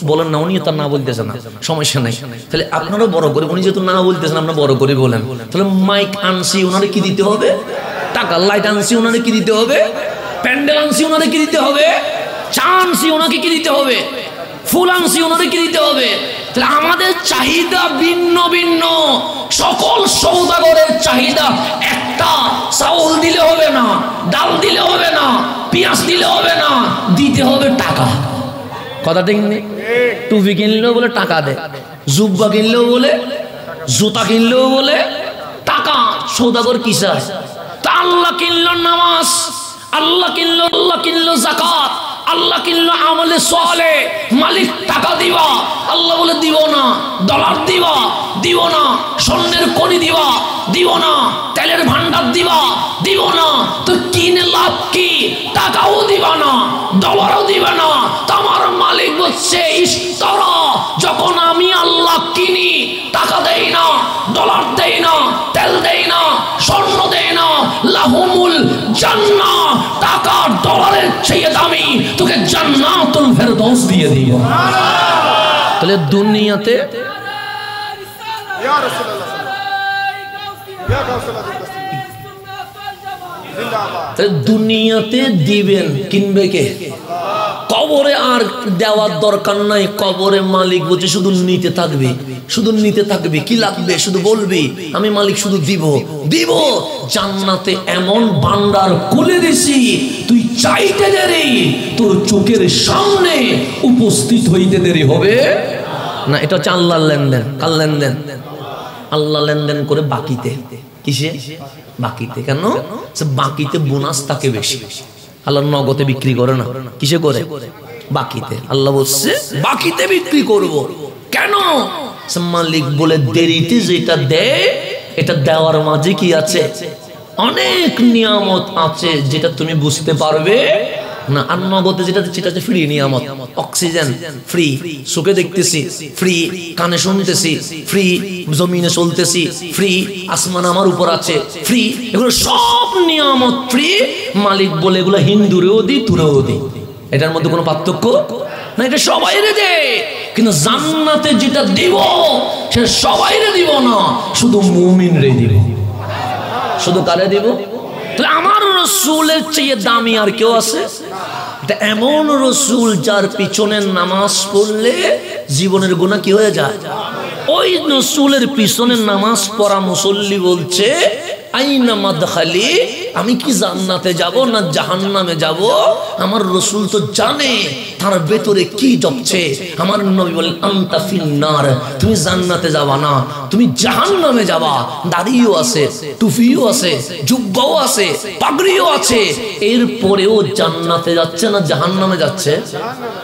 বলেন না, উনি তো না বলতেছে না, সমস্যা নাই। তাহলে আপনারও বড় করে, উনি যেহেতু না বলতেছেন আপনারা বড় করে বলেন। তাহলে মাইক আনছি ওনারে কি দিতে হবে? টাকা। লাইট আনছি ওনারে কি দিতে হবে? প্যান্ডেল আনছি ওনারে কি দিতে হবে? চা আনছি ওনাকে কি দিতে হবে? ফুল আনছি ওনারে কি দিতে হবে? তাহলে আমাদের চাহিদা ভিন্ন ভিন্ন। সকল সওদাগরের চাহিদা একটা। চাউল দিলে হবে না, ডাল দিলে হবে না, পেঁয়াজ দিলে হবে না, দিতে হবে টাকা। কথা ঠিক নেই? টুপি কিনলেও বলে টাকা দে, জুব্বা কিনলেও বলে, জুতা কিনলেও বলে টাকা। সওদাগর কি চায়? তা আল্লাহ কিনলো নামাজ, আল্লাহ কিনলো যাকাত, আল্লাহ কিনলো আমলে সালেহ। মালিক টাকা দিবা, আল্লাহ বলে দিব না। ডলার দিবা, দিব না। স্বর্ণের কণি দিবা, দিব না। তেলের ভান্ডার দিবা, দিব না। তো কিনে লাভ কি? টাকাও দিবা না, ডলারও দিবা না। তোমার মালিক বলছে ইশতারা, যখন আমি আল্লাহ কিনি টাকা দেই না, ডলার দেই না, তেল দেই না, স্বর্ণ দেই না। লাহুমুল জান্নাহ, টাকা ডলারের চেয়ে দামি, তোকে জান্নাতুল ফেরদৌস দিয়ে দিও। তাহলে দুনিয়াতে দুনিয়াতে দিবেন, কিনবে কে? কবরে আর দেওয়ার দরকার নাই। কবরে মালিক বলছে শুধু নিতে থাকবে, শুধু নিতে থাকবে। কি লাগবে শুধু বলবি, আমি মালিক শুধু দিব দিব। জান্নাতে এমন ভান্ডার খুলে দিছি, তুই চাইতে দেরি, তোর চোখের সামনে উপস্থিত হইতে দেরি হবে না। এটা হচ্ছে আল্লাহর লেনদেন। কার লেনদেন? আল্লাহ লেনদেন করে বাকিতে। কিসে? বাকিতে। কেন? বাকিতে বোনাস থাকে বেশি। আল্লাহ নগদে বিক্রি করে না। কিসে করে? বাকিতে। আল্লাহ বলছে বাকিতে বিক্রি করব। কেন? মালিক বলে দেরিতে যেটা দেয়, এটা দেওয়ার মাঝে কি আছে? অনেক নিয়ামত আছে যেটা তুমি বুঝতে পারবে না। আর নগদে যেটা আছে ফ্রি নিয়ামত। অক্সিজেন ফ্রি, চোখে দেখতেছি ফ্রি, কানে শুনতেছি ফ্রি, জমিনে চলতেছি ফ্রি, আসমান আমার উপর আছে ফ্রি। এগুলো সব নিয়ামত ফ্রি। মালিক বলে এগুলো হিন্দুরেও দি, তুরেও দি। এটার মধ্যে কোনো পার্থক্য না, এটা সবাইরে দে। কিন্তু জান্নাতে যেটা দিব সেটা সবাইরে দিব না, শুধু মুমিনরে দিব। শুধু কারে দিব? তাহলে আমার রসুলের চেয়ে দামি আর কেউ আছে? এটা এমন রসুল যার পিছনে নামাজ পড়লে জীবনের গুনাহ কি হয়ে যায়। ওই রসুলের পিছনে নামাজ পড়া মুসল্লি বলছে আইনা মাদখালি, আমি কি জান্নাতে যাব না জাহান্নামে যাব? আমার রসুল তো জানে তার ভেতরে কি জপছে। আমার নবী বলেন আনতা ফিন্নার, তুমি জান্নাতে যাবা না, তুমি জাহান্নামে যাবা। দাড়িও আছে, টুপিও আছে, জুব্বাও আছে, পাগড়িও আছে, এরপরেও জান্নাতে যাচ্ছে না জাহান্নামে যাচ্ছে।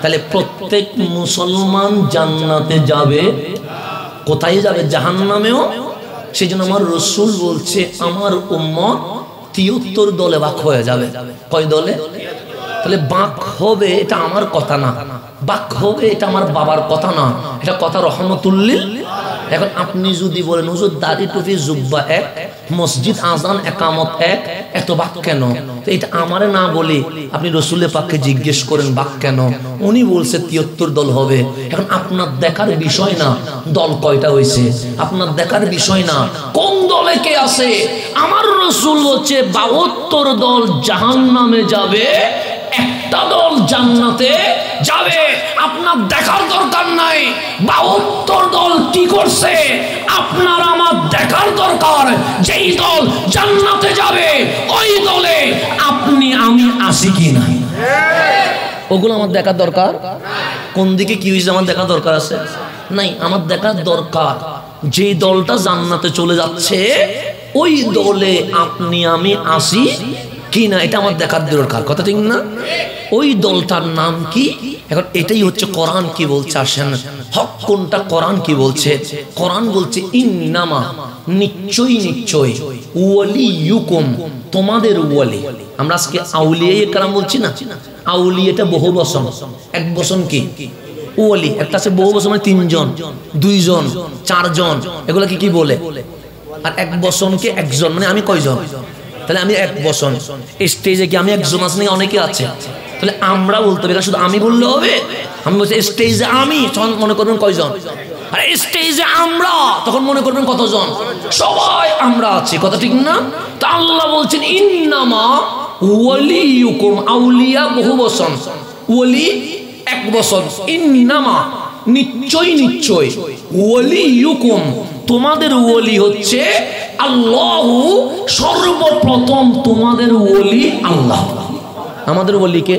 তাহলে প্রত্যেক মুসলমান জান্নাতে যাবে, কোথায় যাবে? জাহান্নামেও। সেই জন্য আমার রসুল বলছে আমার উম্মত ৭৩ দলে ভাগ হয়ে যাবে। কয় দলে? তাহলে ভাগ হবে এটা আমার কথা না, ভাগ হবে এটা আমার বাবার কথা না, এটা কথা রহমতুল্লিল। এখন আপনি যদি বলেন হুজুর দাড়ি টুপি জুব্বা এক, মসজিদ আজান একামত এক, এত বাক কেন? তো এটা আমারে না বলি আপনি রসুলের পাককে জিজ্ঞেস করেন বাক কেন, উনি বলছে 73 দল হবে। এখন আপনার দেখার বিষয় না দল কয়টা হয়েছে, আপনার দেখার বিষয় না কোন দলে কে আছে। আমার রসুল হচ্ছে 72 দল জাহান্নামে যাবে, একটা দল জান্নাতে যাবে। আপনার দেখার দরকার নাই 72 দল কি করছে, আপনার আমার দেখার দরকার যেই দল জান্নাতে যাবে ওই দলে আপনি আমি আসি কি না, ওগুলো আমার দেখার দরকার। কোন দিকে কি হয়েছে আমার দেখার দরকার আছে নাই? আমার দেখার দরকার যে দলটা জান্নাতে চলে যাচ্ছে ওই দলে আপনি আমি আসি কি না, এটা আমার দেখার দরকার। কথা ঠিক না? ওই দলটার নাম কি? এখন এটাই হচ্ছে কোরআন কি বলছে। আসেন হক কোনটা, কোরআন কি বলছে? কোরআন বলছে ইন্নামা, নিশ্চয় নিশ্চয়, ওয়ালিয়ুকুম, তোমাদের ওয়ালি। আমরা আজকে আউলিয়া কালাম বলছি না, আউলিয়াটা বহু বচন, এক বচন কি ওয়ালি, একটা আছে বহু বচন মানে 3 জন 2 জন 4 জন, এগুলা কি বলে? আর এক বচনকে একজন মানে আমি কয়জন? তাহলে আমি এক বচন। স্টেজে কি আমি একজন আছি নাকি অনেকে আছে? তাহলে আমরা বলতে হবে, শুধু আমি বললে হবে? আমি বলছি স্টেজে আমি, তখন মনে করবেন কয়জন? আর স্টেজে আমরা, তখন মনে করবেন কতজন? সবাই আমরা আছি। কথা ঠিক না? তা আল্লাহ বলছেন ইন্নামা ওয়ালিয়ুকুম, আউলিয়া বহু বচন, ওয়ালি এক বচন। ইন্নামা নিশ্চয় নিশ্চয়, ওয়ালিয়ুকুম তোমাদের ওয়ালি হচ্ছে আল্লাহু, সর্বপ্রথম তোমাদের ওয়ালি আল্লাহ। আমাদের ওয়ালিকে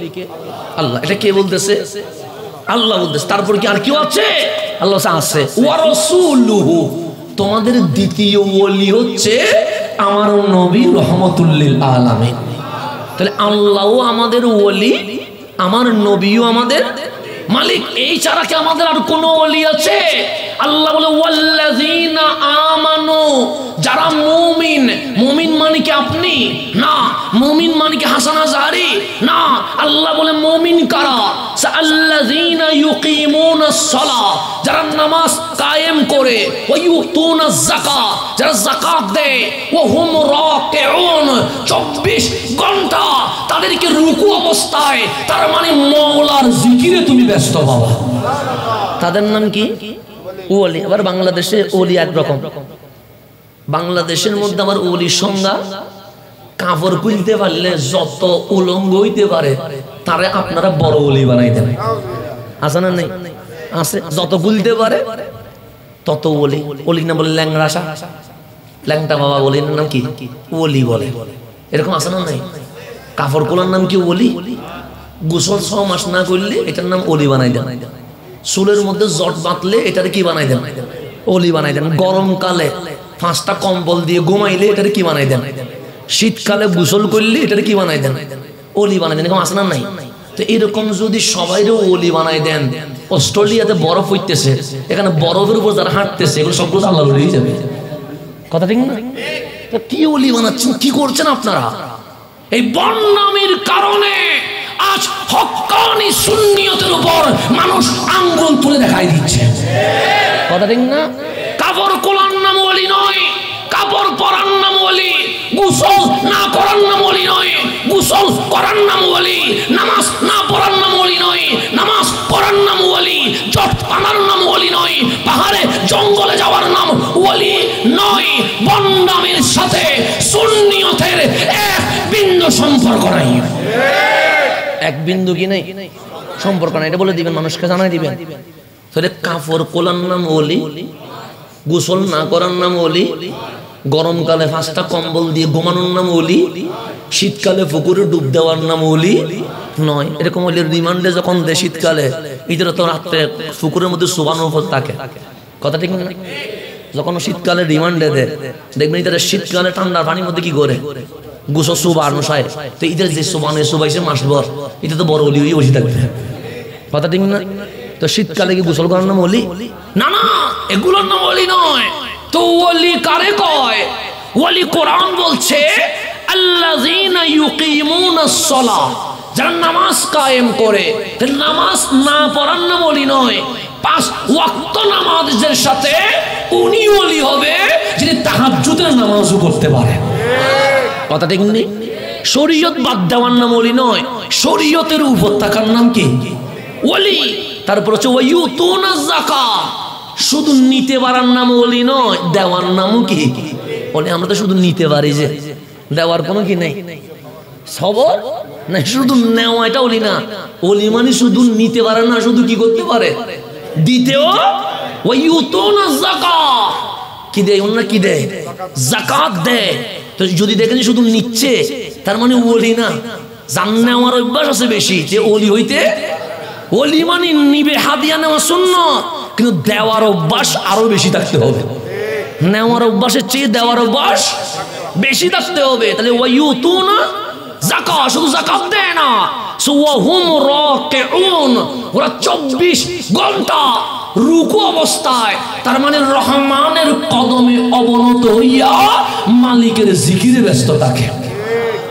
আল্লাহ, এটা কে বলতেছে? আল্লাহ বলতেছে। তারপর কি আর কেউ আছে? আল্লাহ আছে। ওয়া রাসূলুহু, তোমাদের দ্বিতীয় ওয়ালি হচ্ছে আমার নবী রহমাতুল লিল আলামিন। তাহলে আল্লাহও আমাদের ওয়ালি, আমার নবীও আমাদের মালিক। এই ছাড়া কি আমাদের আর কোন ওয়ালি আছে? আল্লাহ বলে ওয়াল্লাযীনা আমানু, যারা মুমিন। মুমিন মানে কি আপনি না, মুমিন মানে কি হাসান আজহারি না। আল্লাহ বলে মুমিন কারা? আল্লাযীনা ইউকিমুনাস সালাহ, যারা নামাজ কায়েম করে, ওয়া ইউতুনাজ যাকাত, যারা যাকাত দেয়, ওয়া হুম রাকিউন, 24 ঘন্টা তাদেরকে রুকু অবস্থায়, তার মানে মাওলার জিকিরে তুমি ব্যস্ত বাবা। তাদের নাম কি? ওলি। আবার বাংলাদেশে ওলি একরকম। বাংলাদেশের মধ্যে আমার ওলির সংজ্ঞা, কাপড় খুলতে পারলে যত উলঙ্গ হইতে পারে তারে আপনারা বড় ওলি বানাই দেন। আছে না? নেই? আছে। যত খুলতে পারে তত ওলি। ওলির নাম বলে ল্যাংড়াসা, ল্যাংটা বাবা ওলির নাম কি? ওলি বলে। এরকম আছে না? নাই? কাপড় খোলার নাম কি? ওলি। গোসল 6 মাস না করলে এটার নাম ওলি বানাই দেন। চুলের মধ্যে জট বাঁধলে এটারে কি বানাই দেন? ওলি বানাই দেন। গরমকালে 5টা কম্বল দিয়ে ঘুমাইলে এটারে কি বানাই দেন? শীতকালে গোসল করলে এটারে কি বানাই দেন? ওলি বানাই দেন। এরকম আছে না? নাই? তো এরকম যদি সবাইরে ওলি বানাই দেন, অস্ট্রেলিয়াতে বরফ হইতেছে, এখানে বরফের উপর যারা হাঁটতেছে এগুলো সবগুলো আল্লাহ হয়ে যাবে। কথা ঠিক না? তো কি ওলি বানাচ্ছেন, কি করছেন আপনারা? এই বদনামির কারণে আজ হক্কানি সুন্নিয়তের উপর মানুষ আঙ্গুল তুলে দেখাই দিচ্ছে। কথা ঠিক না? কাপড় খোলার নাম ওলি নয়, কাপড় পরার নাম ওলি। গোসল না করার নাম ওলি নয়, গোসল করার নাম ওলি। নামাজ না পড়ার নাম ওলি নয়, নামাজ পড়ার নাম ওলি। জট টানার নাম ওলি নয়, পাহাড়ে জঙ্গলে যাওয়ার নাম ওলি নয়। বদনামির সাথে সুন্নিয়তের এক বিন্দু সম্পর্ক নাই। এক বিন্দু কি নেই সম্পর্ক নাই। এটা বলে দিবেন, মানুষকে জানাই দিবেন। তাহলে কাপড় খোলার নাম ওলি, গোসল না করার নাম ওলি, গরমকালে 5টা কম্বল দিয়ে ঘুমানোর নাম ওলি, শীতকালে পুকুরে ডুব দেওয়ার নাম ওলি নয়। এরকম ওলির রিমান্ডে যখন দেয় শীতকালে, এদের তো রাত্রে পুকুরের মধ্যে শোবানোর উপর থাকে। কথা ঠিক না? যখন শীতকালে রিমান্ডে দেয় দেখবেন এদের শীতকালে ঠান্ডার পানির মধ্যে কি করে গোসল শোবানো হয়। তো এদের যে শোবানো শোবাইছে মাসভর, এটা তো বড় ওলি হয়ে বসে থাকবে। কথা ঠিক না? তো শীতকালে কি গোসল করার নাম ওলি? না না, এগুলোর নাম ওলি নয়। তো ওলি কারে কয়? ওলি কোরআন বলছে আল্লাযীনা ইউকিমুনাস সালাহ, যারা নামাজ কায়েম করে। নামাজ না পড়ার নাম ওলি নয়। 5 ওয়াক্ত নামাজের সাথে উনি ওলি হবে যিনি তাহাজ্জুদের নামাজও করতে পারে। কথা ঠিক নেই? শরীয়ত বাদ দেওয়ার নাম ওলি নয়, শরীয়তের উপর থাকার নাম কি? ওলি। তারপর হচ্ছে ওয়ায়ুতুনা যাকাত, শুধু নিতে পারার নাম ওলি নয়, দেওয়ার নামও কি ওলি। আমরা তো শুধু নিতে পারি, যে দেওয়ার কোনো কি নেই, সবর না, শুধু নেওয়া এটা ওলি না। ওলি মানে শুধু নিতে পারে না, শুধু কি করতে পারে? দিতেও। ওয়ায়ুতুনা যাকাত, কি দেয় ওনা? কি দেয়? যাকাত দেয়। তো যদি দেখেন শুধু নিচ্ছে, তার মানে ওলি না। জান নেওয়ার অভ্যাস আছে বেশি, যে ওলি হইতে। ওলি মানে নিবে, হাদিয়া নেওয়া সুন্নাত, কিন্তু দেওয়ার অভ্যাস আরো বেশি থাকতে হবে। নেওয়ার অভ্যাসের চেয়ে দেওয়ার অভ্যাস বেশি থাকতে হবে। তাহলে ওয়ায়ুতুনা যাকাত, শুধু যাকাত দেয় না, ওয়াহুম রাকিউন, ওরা 24 ঘন্টা রুকু অবস্থায়, তার মানে রহমানের কদমে অবনত হইয়া মালিকের জিকিরে ব্যস্ত থাকে।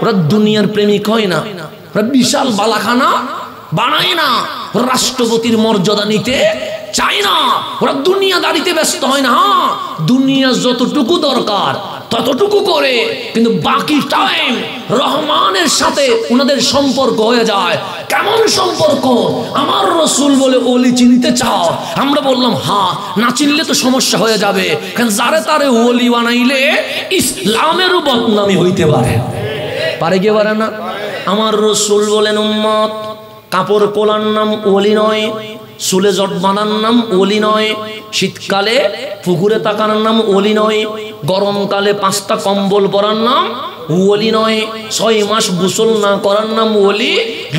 ওরা দুনিয়ার প্রেমিক হয় না, ওরা বিশাল বালাখানা বানায় না, রাষ্ট্রপতির মর্যাদা নিতে চায় না, ওরা দুনিয়াদারিতে ব্যস্ত হয় না। হ্যাঁ, দুনিয়া যতটুকু দরকার ততটুকু করে, কিন্তু বাকি টাইম রহমানের সাথে ওনাদের সম্পর্ক হয়ে যায়। কেমন সম্পর্ক? আমার রসুল বলে ওলি চিনতে চাও? আমরা বললাম হ্যাঁ, না চিনলে তো সমস্যা হয়ে যাবে, কারণ যারে তারে ওলি বানাইলে ইসলামেরও বদনামি হইতে পারে। পারে কি পারে না? আমার রসুল বলেন উম্মত, কাপড় কোলার নাম ওলি নয়, চুলে জট বানার নাম ওলি নয়, শীতকালে পুকুরে তাকানোর নাম ওলি নয়, গরমকালে 5টা কম্বল পরার নাম ওলি নয়, 6 মাস গোসল না করার নাম ওলি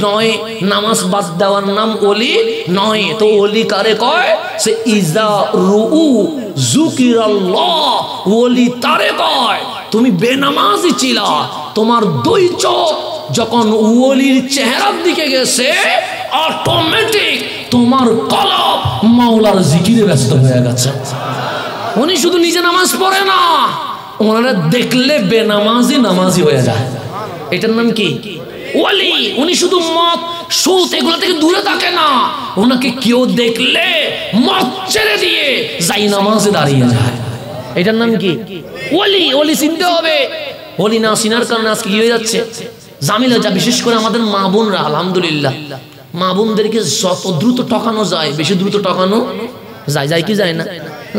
নয়, নামাজ বাদ দেওয়ার নাম ওলি নয়। তো ওলি কারে কয়? সে ইজা রুউ যুকিরাল্লাহ, ওলি তারে কয় তুমি বেনামাজি ছিলা, তোমার 2 চোখ যখন ওলির চেহারার দিকে গেছে, অটোমেটিক তোমার কলব মাওলার জিকিরে ব্যস্ত হয়ে গেছে। উনি শুধু নিজে নামাজ পড়ে না, ওনারা দেখলে বেনামাজি নামাজি হয়ে যায়। এটার নাম কি? ওলি। উনি শুধু মদ সুদ এগুলো থেকে দূরে থাকে না, ওনাকে কেউ দেখলে মদ ছেড়ে দিয়ে যাই নামাজে দাঁড়িয়ে যায়। এটার নাম কি? ওলি। ওলি চিনতে হবে। ওলি না চিনার কারণে আজকে কি হয়ে যাচ্ছে? জামিলা যা, বিশেষ করে আমাদের মা বোনরা, আলহামদুলিল্লাহ মা বোনদেরকে যত দ্রুত ঠকানো যায় বেশি দ্রুত ঠকানো যায়। যায় কি যায় না?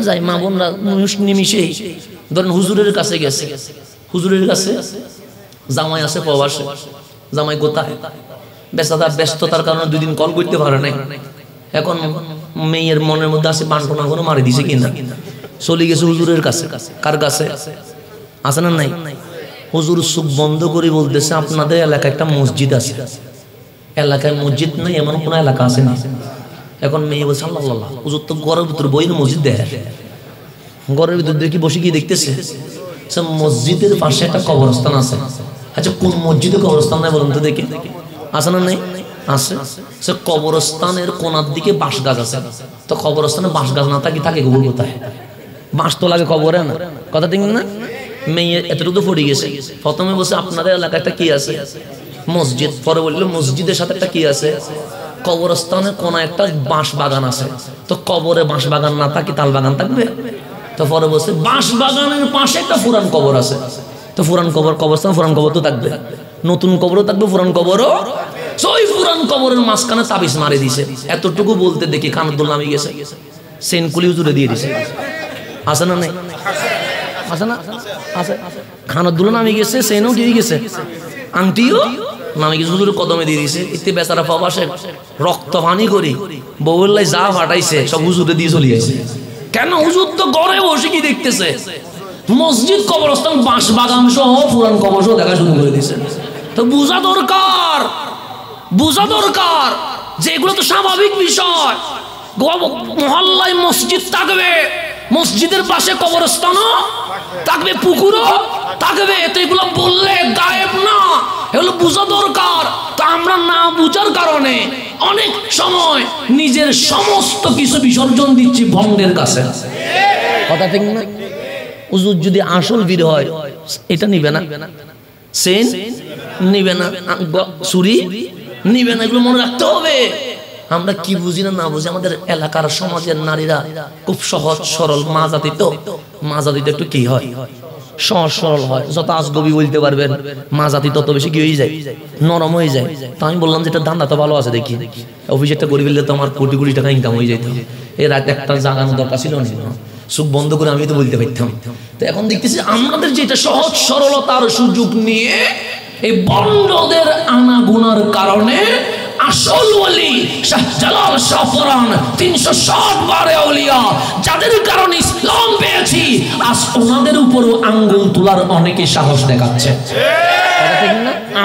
যায়। মা বোনরা নিমিশেই, ধরেন হুজুরের কাছে গেছে, হুজুরের কাছে জামাই আছে প্রবাসে, জামাই কোথায়? ব্যস্ততার কারণে 2 দিন কল করতে পারে নাই। এখন মেয়ের মনের মধ্যে আছে বান্টনা করে মারি দিছে কিনা, চলে গেছে হুজুরের কাছে। কার কাছে? আছে না নাই? হুজুর চোখ বন্ধ করে বলতেছে, আপনাদের এলাকায় একটা মসজিদ আছে। এলাকায় মসজিদ নাই এমন কোন এলাকা আছে না? এখন মেয়ে বলছে আল্লাহ, হুজুর তো ঘরের ভিতরে বইয়ের মসজিদ দেয়, ঘরের ভিতর দেখি বসে কি দেখতেছে? মসজিদের পাশে একটা কবরস্থান আছে। আচ্ছা, কোন মসজিদে কবরস্থান নাই বলুন তো দেখি? আছে না নাই? আছে। সে কবরস্থানের কোনার দিকে বাঁশ গাছ আছে। তো কবরস্থানে বাঁশ গাছ না থাকি থাকে গোবর কোথায়? বাঁশ তো লাগে কবরে না। কথা ঠিক না? মেয়ে এতটুকু তো পড়ে গেছে। প্রথমে বলছে আপনাদের এলাকায় একটা কি আছে? মসজিদ। পরে বললো মসজিদের সাথে একটা কি আছে? কবরস্থানের কোন একটা বাঁশ বাগান আছে। তো কবরে বাঁশ বাগান না থাকি তাল বাগান থাকবে? তো পরে বলছে বাঁশ বাগানের পাশে একটা পুরান কবর আছে। তো পুরান কবর, কবরস্থান পুরান কবর তো থাকবে, নতুন কবরও থাকবে, পুরান কবরও। ওই পুরান কবরের মাঝখানে তাবিজ মারি দিছে। এতটুকু বলতে দেখি কানদুল নামে গেছে, সেনকুলি হুজুরে দিয়ে দিছে। আছে না নাই? আছে না? আছে। খানাদুল নামে গেছে, সেনও দিয়ে গেছে, আংটিও নামে গেছে, হুজুরের কদমে দিয়ে দিছে। এতে বেচারা প্রবাসে রক্ত পানি করি বউল্লাই যা ফাটাইছে সব হুজুরে দিয়ে চলে গেছে। কেন? হুজুর তো ঘরে বসে কি দেখতেছে? মসজিদ, কবরস্থান, বাঁশ বাগান সহ পুরান কবর সহ দেখা শুরু করে দিছে। তো বোঝা দরকার, বোঝা দরকার যে এগুলো তো স্বাভাবিক বিষয়। মহল্লায় মসজিদ থাকবে, মসজিদের পাশে কবরস্থানও থাকবে, পুকুরও থাকবে। তো এগুলো বললে গায়েব না, এগুলো বোঝা দরকার। তা আমরা না বুঝার কারণে অনেক সময় নিজের সমস্ত কিছু বিসর্জন দিচ্ছি ভণ্ডের কাছে। কথা ঠিক না? হুজুর যদি আসল বীর হয় এটা নিবে না, সেন নিবে না, চুরি নিবে না, এগুলো মনে রাখতে হবে। আমরা কি বুঝি না বুঝি, আমাদের এলাকার সমাজের নারীরা খুব সহজ সরল, মা জাতি তো, মা জাতিতে একটু কি হয়, সহজ সরল হয়। যত আজগবি বলতে পারবেন, মা জাতি তত বেশি কি হয়ে যায়, নরম হয়ে যায়। তো আমি বললাম যে এটা ধান্দা তো ভালো আছে, দেখি অফিস একটা করে ফেললে তো আমার কোটি কোটি টাকা ইনকাম হয়ে যেত। এই রাত একটা জাগানো দরকার ছিল না, চোখ বন্ধ করে আমি তো বলতে পারতাম। তো এখন দেখতেছি আমাদের যেটা সহজ সরলতার সুযোগ নিয়ে এই বন্ডদের আনাগোনার কারণে আসল ওলি শাহজালাল শাহপরান 360 বারে আউলিয়া, যাদের কারণে ইসলাম পেয়েছি, আজ ওনাদের উপরও আঙ্গুল তোলার অনেকে সাহস দেখাচ্ছে।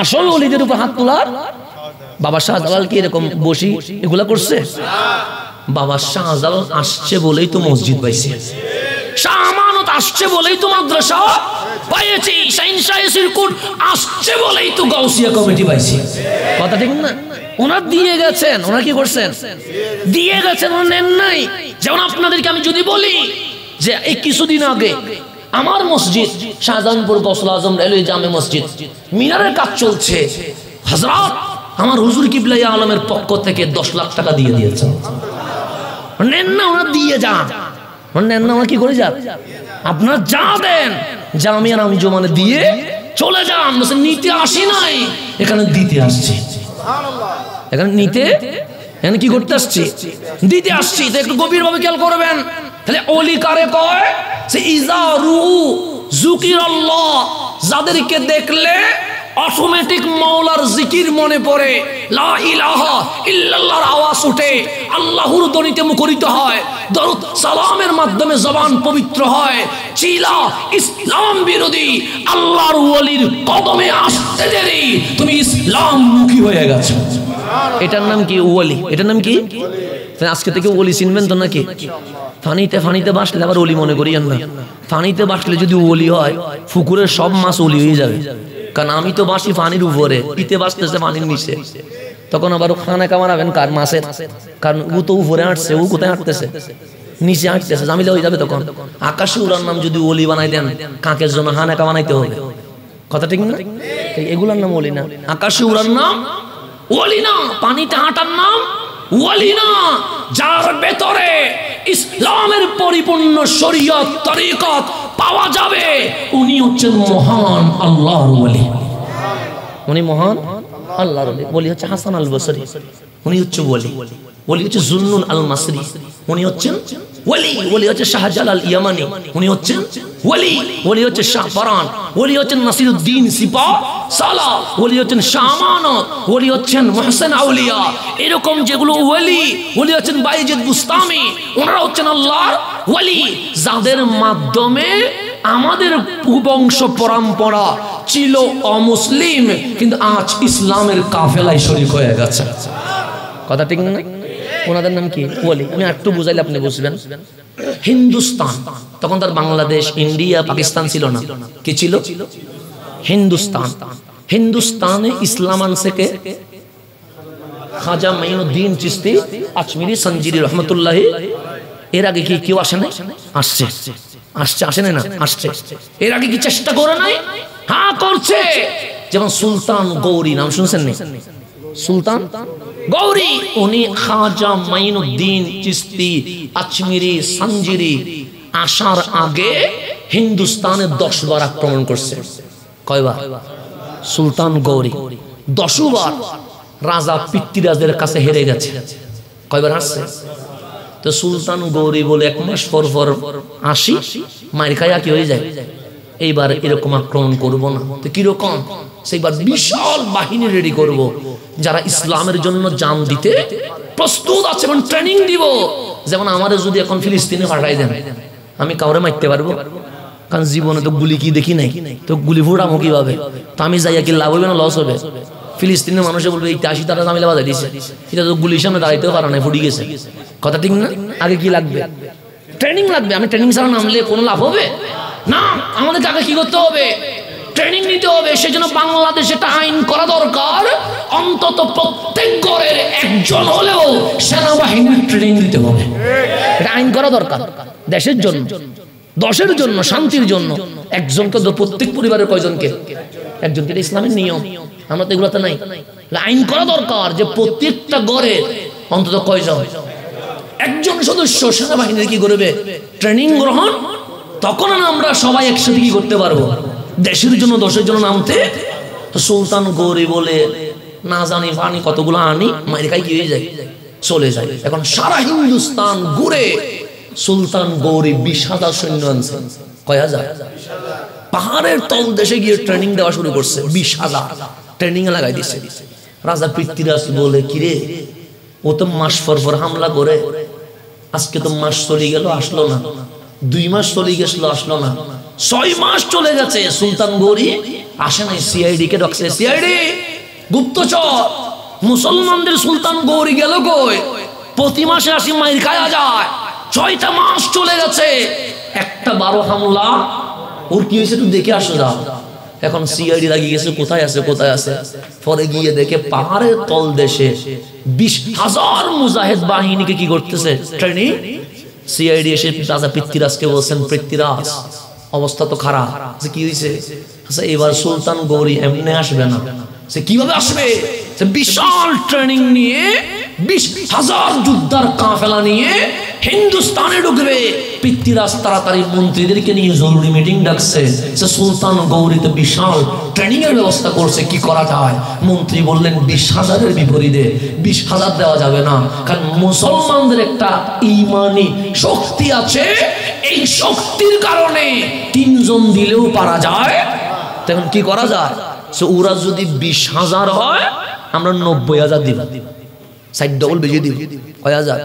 আসল ওলিদের উপর হাত তোলার বাবা শাহজালাল কি এরকম বসি এগুলা করছে? বাবা শাহজালাল আসছে বলেই তো মসজিদ পাইছে, শাহ আমানত আসছে বলেই তো মাদ্রাসা পাইছি, শাহিনশাহ সিরকুট আসছে বলেই তো গাউসিয়া কমিটি পাইছি। কথা ঠিক না? ওনার দিয়ে গেছেন, ওনার কি করছেন? দিয়ে গেছেন, ওনার নেন নাই। যেমন আপনাদেরকে আমি যদি বলি যে এই কিছুদিন আগে আমার মসজিদ শাহজাহানপুর গৌসুল আজম রেলওয়ে জামে মসজিদ মিনারের কাজ চলছে, হযরত আমার হুজুর কিবলা আলমের পক্ষ থেকে 10 লাখ টাকা দিয়ে দিয়েছেন। নেন না, ওনার দিয়ে যান, নেন না, ওনার কি করে যান? আপনার যা দেন জামিয়ার আমি জমানে দিয়ে চলে যান। নিতে আসি নাই, এখানে দিতে আসছি। এখানে নিতে, এখানে কি করতে আসছি? দিতে আসছি। তো একটু গভীরভাবে খেয়াল করবেন। তাহলে ওলি কারে কয়? সে ইজা রুহু যুকিরাল্লাহ, যাদেরকে দেখলে অটোমেটিক মাওলার জিকির মনে পড়ে, লা ইলাহা ইল্লাল্লাহর আওয়াজ ওঠে, আল্লাহর ধ্বনিতে মুখরিত হয়, দরুদ সালামের মাধ্যমে জবান পবিত্র হয়, চিলা ইসলাম বিরোধী আল্লাহর ওলির কদমে আসতে দেরি তুমি ইসলাম মুখী হয়ে গেছো। এটার নাম কি? ওলি। এটার নাম কি? আজকে থেকে ওলি চিনবেন তো নাকি? ফানিতে বাসলে আবার ওলি মনে করিয়েন না। ফানিতে বাসলে যদি ওলি হয়, পুকুরের সব মাছ ওলি হয়ে যাবে। কারণ আমি তো বাসি পানির উপরে, পিতে বাসতেছে পানির নিচে। তখন আবার খানা কামারাবেন কার? মাছের। কারণ ও তো উপরে হাঁটছে, ও কোথায় হাঁটতেছে? নিচে হাঁটতেছে, জামিলে হয়ে যাবে। তখন আকাশে উড়ার নাম যদি ওলি বানাই দেন, কাকের জন্য হানাকা বানাইতে হবে। কথা ঠিক না? এগুলার নাম ওলি না। আকাশে উড়ার নাম ওলি না, পানিতে হাঁটার নাম ওলি না। যার ভেতরে ইসলামের পরিপূর্ণ শরীয়ত তরিকত পাওয়া যাবে, উনি হচ্ছেন মহান আল্লাহর ওলি। উনি মহান আল্লাহর ওলি। বলি হচ্ছে হাসান আল বসরি, উনি হচ্ছে ওলি। ওলি হচ্ছে জুন্নুন আল মাসরি, উনি হচ্ছেন ওলি। ওলি হচ্ছে শাহজালাল ইয়ামানি, উনি হচ্ছেন ওলি। ওলি হচ্ছে শাহপরান, ওলি হচ্ছেন নাসিরউদ্দিন সিপা সালা, ওলি হচ্ছেন শাহ আমানত, ওলি হচ্ছেন মুহসিন আউলিয়া। এরকম যেগুলো ওলি, ওলি হচ্ছেন বাইজিদ বুস্তামি, ওনারা হচ্ছেন আল্লাহর ওলি, যাদের মাধ্যমে আমাদের বংশ পরম্পরা ছিল অমুসলিম, কিন্তু আজ ইসলামের কাফেলায় শরীক হয়ে গেছে। কথা ঠিক না? ওনাদের নাম কি? ওলি। আমি একটু বুঝাইলে আপনি বুঝবেন। হিন্দুস্তান, তখন তার বাংলাদেশ, ইন্ডিয়া, পাকিস্তান ছিল না। কি ছিল? হিন্দুস্তান। হিন্দুস্তানে ইসলাম আনছে কে? খাজা মাইনুদ্দিন চিশতি আজমিরি সঞ্জিরি রহমতুল্লাহি। এর আগে কি কেউ আসে নাই? আসছে, আসছে, আসে না? আসছে। এর আগে কি চেষ্টা করে নাই? হ্যাঁ করছে। যেমন সুলতান গৌরী, নাম শুনছেন না? সুলতান গৌরী, উনি খাজা মাইনুদ্দিন চিশতি আজমিরি সঞ্জিরি আসার আগে হিন্দুস্তানে 10 বার আক্রমণ করছে। কয়বার? সুলতান গৌরী 10 বার রাজা পিতৃরাজের কাছে হেরে গেছে। কয়বার হারছে? তো সুলতান গৌরী বলে 1 মাস পর পর আসি, মায়ের খায়া কি হয়ে যায়, এইবার এরকম আক্রমণ করব না। তো কিরকম? সেইবার বিশাল বাহিনী রেডি করব, যারা ইসলামের জন্য জান দিতে প্রস্তুত আছে, এবং ট্রেনিং দিব। যেমন আমাদের যদি এখন ফিলিস্তিনে পাঠাই দেন, আমি কাউরে মারতে পারবো? কারণ জীবনে তো গুলি কি দেখি নাই, তো গুলি ফুটামো কিভাবে? তো আমি যাইয়া কি লাভ হবে না লস হবে? ফিলিস্তিনের মানুষে বলবে 80 টাকা জামিলা বাজাই দিছে, এটা তো গুলির সামনে দাঁড়াইতেও পারে না, ফুটি গেছে। কথা ঠিক না? আগে কি লাগবে? ট্রেনিং লাগবে। আমি ট্রেনিং ছাড়া নামলে কোনো লাভ হবে না। আমাদেরকে আগে কি করতে হবে? ট্রেনিং নিতে হবে। সেজন্য বাংলাদেশে একটা আইন করা দরকার, অন্তত প্রত্যেক ঘরের একজন হলেও সেনাবাহিনীর ট্রেনিং দিতে হবে। এটা আইন করা দরকার দেশের জন্য, দশের জন্য, শান্তির জন্য। একজনকে প্রত্যেক পরিবারের কয়জনকে? একজনকে। ইসলামের নিয়ম। আমরা তো এগুলোতে নাই। আইন করা দরকার যে প্রত্যেকটা ঘরে অন্তত কয়জন? একজন সদস্য সেনাবাহিনীর কি করবে? ট্রেনিং গ্রহণ। তখন আমরা সবাই একসাথে কি করতে পারবো? দেশের জন্য, দশের জন্য নামতে। তো সুলতান গৌরী বলে না জানি পানি কতগুলো আনি, মায়ের খাই কি হয়ে যায়, চলে যায়। এখন সারা হিন্দুস্তান ঘুরে সুলতান গৌরী 20,000 সৈন্য আনছে। কয় হাজার? পাহাড়ের তল দেশে গিয়ে ট্রেনিং দেওয়া শুরু করছে। 20,000 ট্রেনিং এ লাগাই দিছে। রাজা পৃথ্বীরাজ বলে, কিরে ও তো মাস পর পর হামলা করে, আজকে তো মাস চলে গেল আসলো না, 2 মাস চলে গেছিল আসলো না, 6 মাস চলে গেছে সুলতান গৌরী আসে নাই। সিআইডি কে ডাকছে, সিআইডি গুপ্তচর, মুসলমানদের সুলতান গৌরী গেল কই? প্রতি মাসে আসি মাইর খায়া যায়, 6টা মাস চলে গেছে, একটা 12 হামলা, ওর কি হয়েছে একটু দেখে আসো যাও। এখন সিআইডি লাগিয়ে গেছে, কোথায় আছে কোথায় আছে। পরে গিয়ে দেখে পাহাড়ের তল দেশে 20,000 মুজাহিদ বাহিনীকে কি করতেছে, ট্রেনিং। সিআইডি এসে রাজা পৃথ্বীরাজকে বলছেন, পৃথ্বীরাজ অবস্থা তো খারাপ, যে কি হয়েছে? আচ্ছা এবার সুলতান গৌরী এমনি আসবে না। সে কিভাবে আসবে? সে বিশাল ট্রেনিং নিয়ে 20,000 যোদ্ধার কাফেলা নিয়ে হিন্দুস্তানে ঢুকবে। পৃথ্বীরাজ তাড়াতাড়ি মন্ত্রীদেরকে নিয়ে জরুরি মিটিং ডাকছে। সে সুলতান গৌরীতে বিশাল ট্রেনিং এর ব্যবস্থা করছে, কি করা যায়? মন্ত্রী বললেন 20,000-এর বিপরীতে 20,000 দেওয়া যাবে না, কারণ মুসলমানদের একটা ইমানি শক্তি আছে, এই শক্তির কারণে 3 জন দিলেও পারা যায়। তখন কি করা যায়? ওরা যদি 20,000 হয়, আমরা 90,000 দিব, 60 ডবল বেশি দিব। কয় হাজার?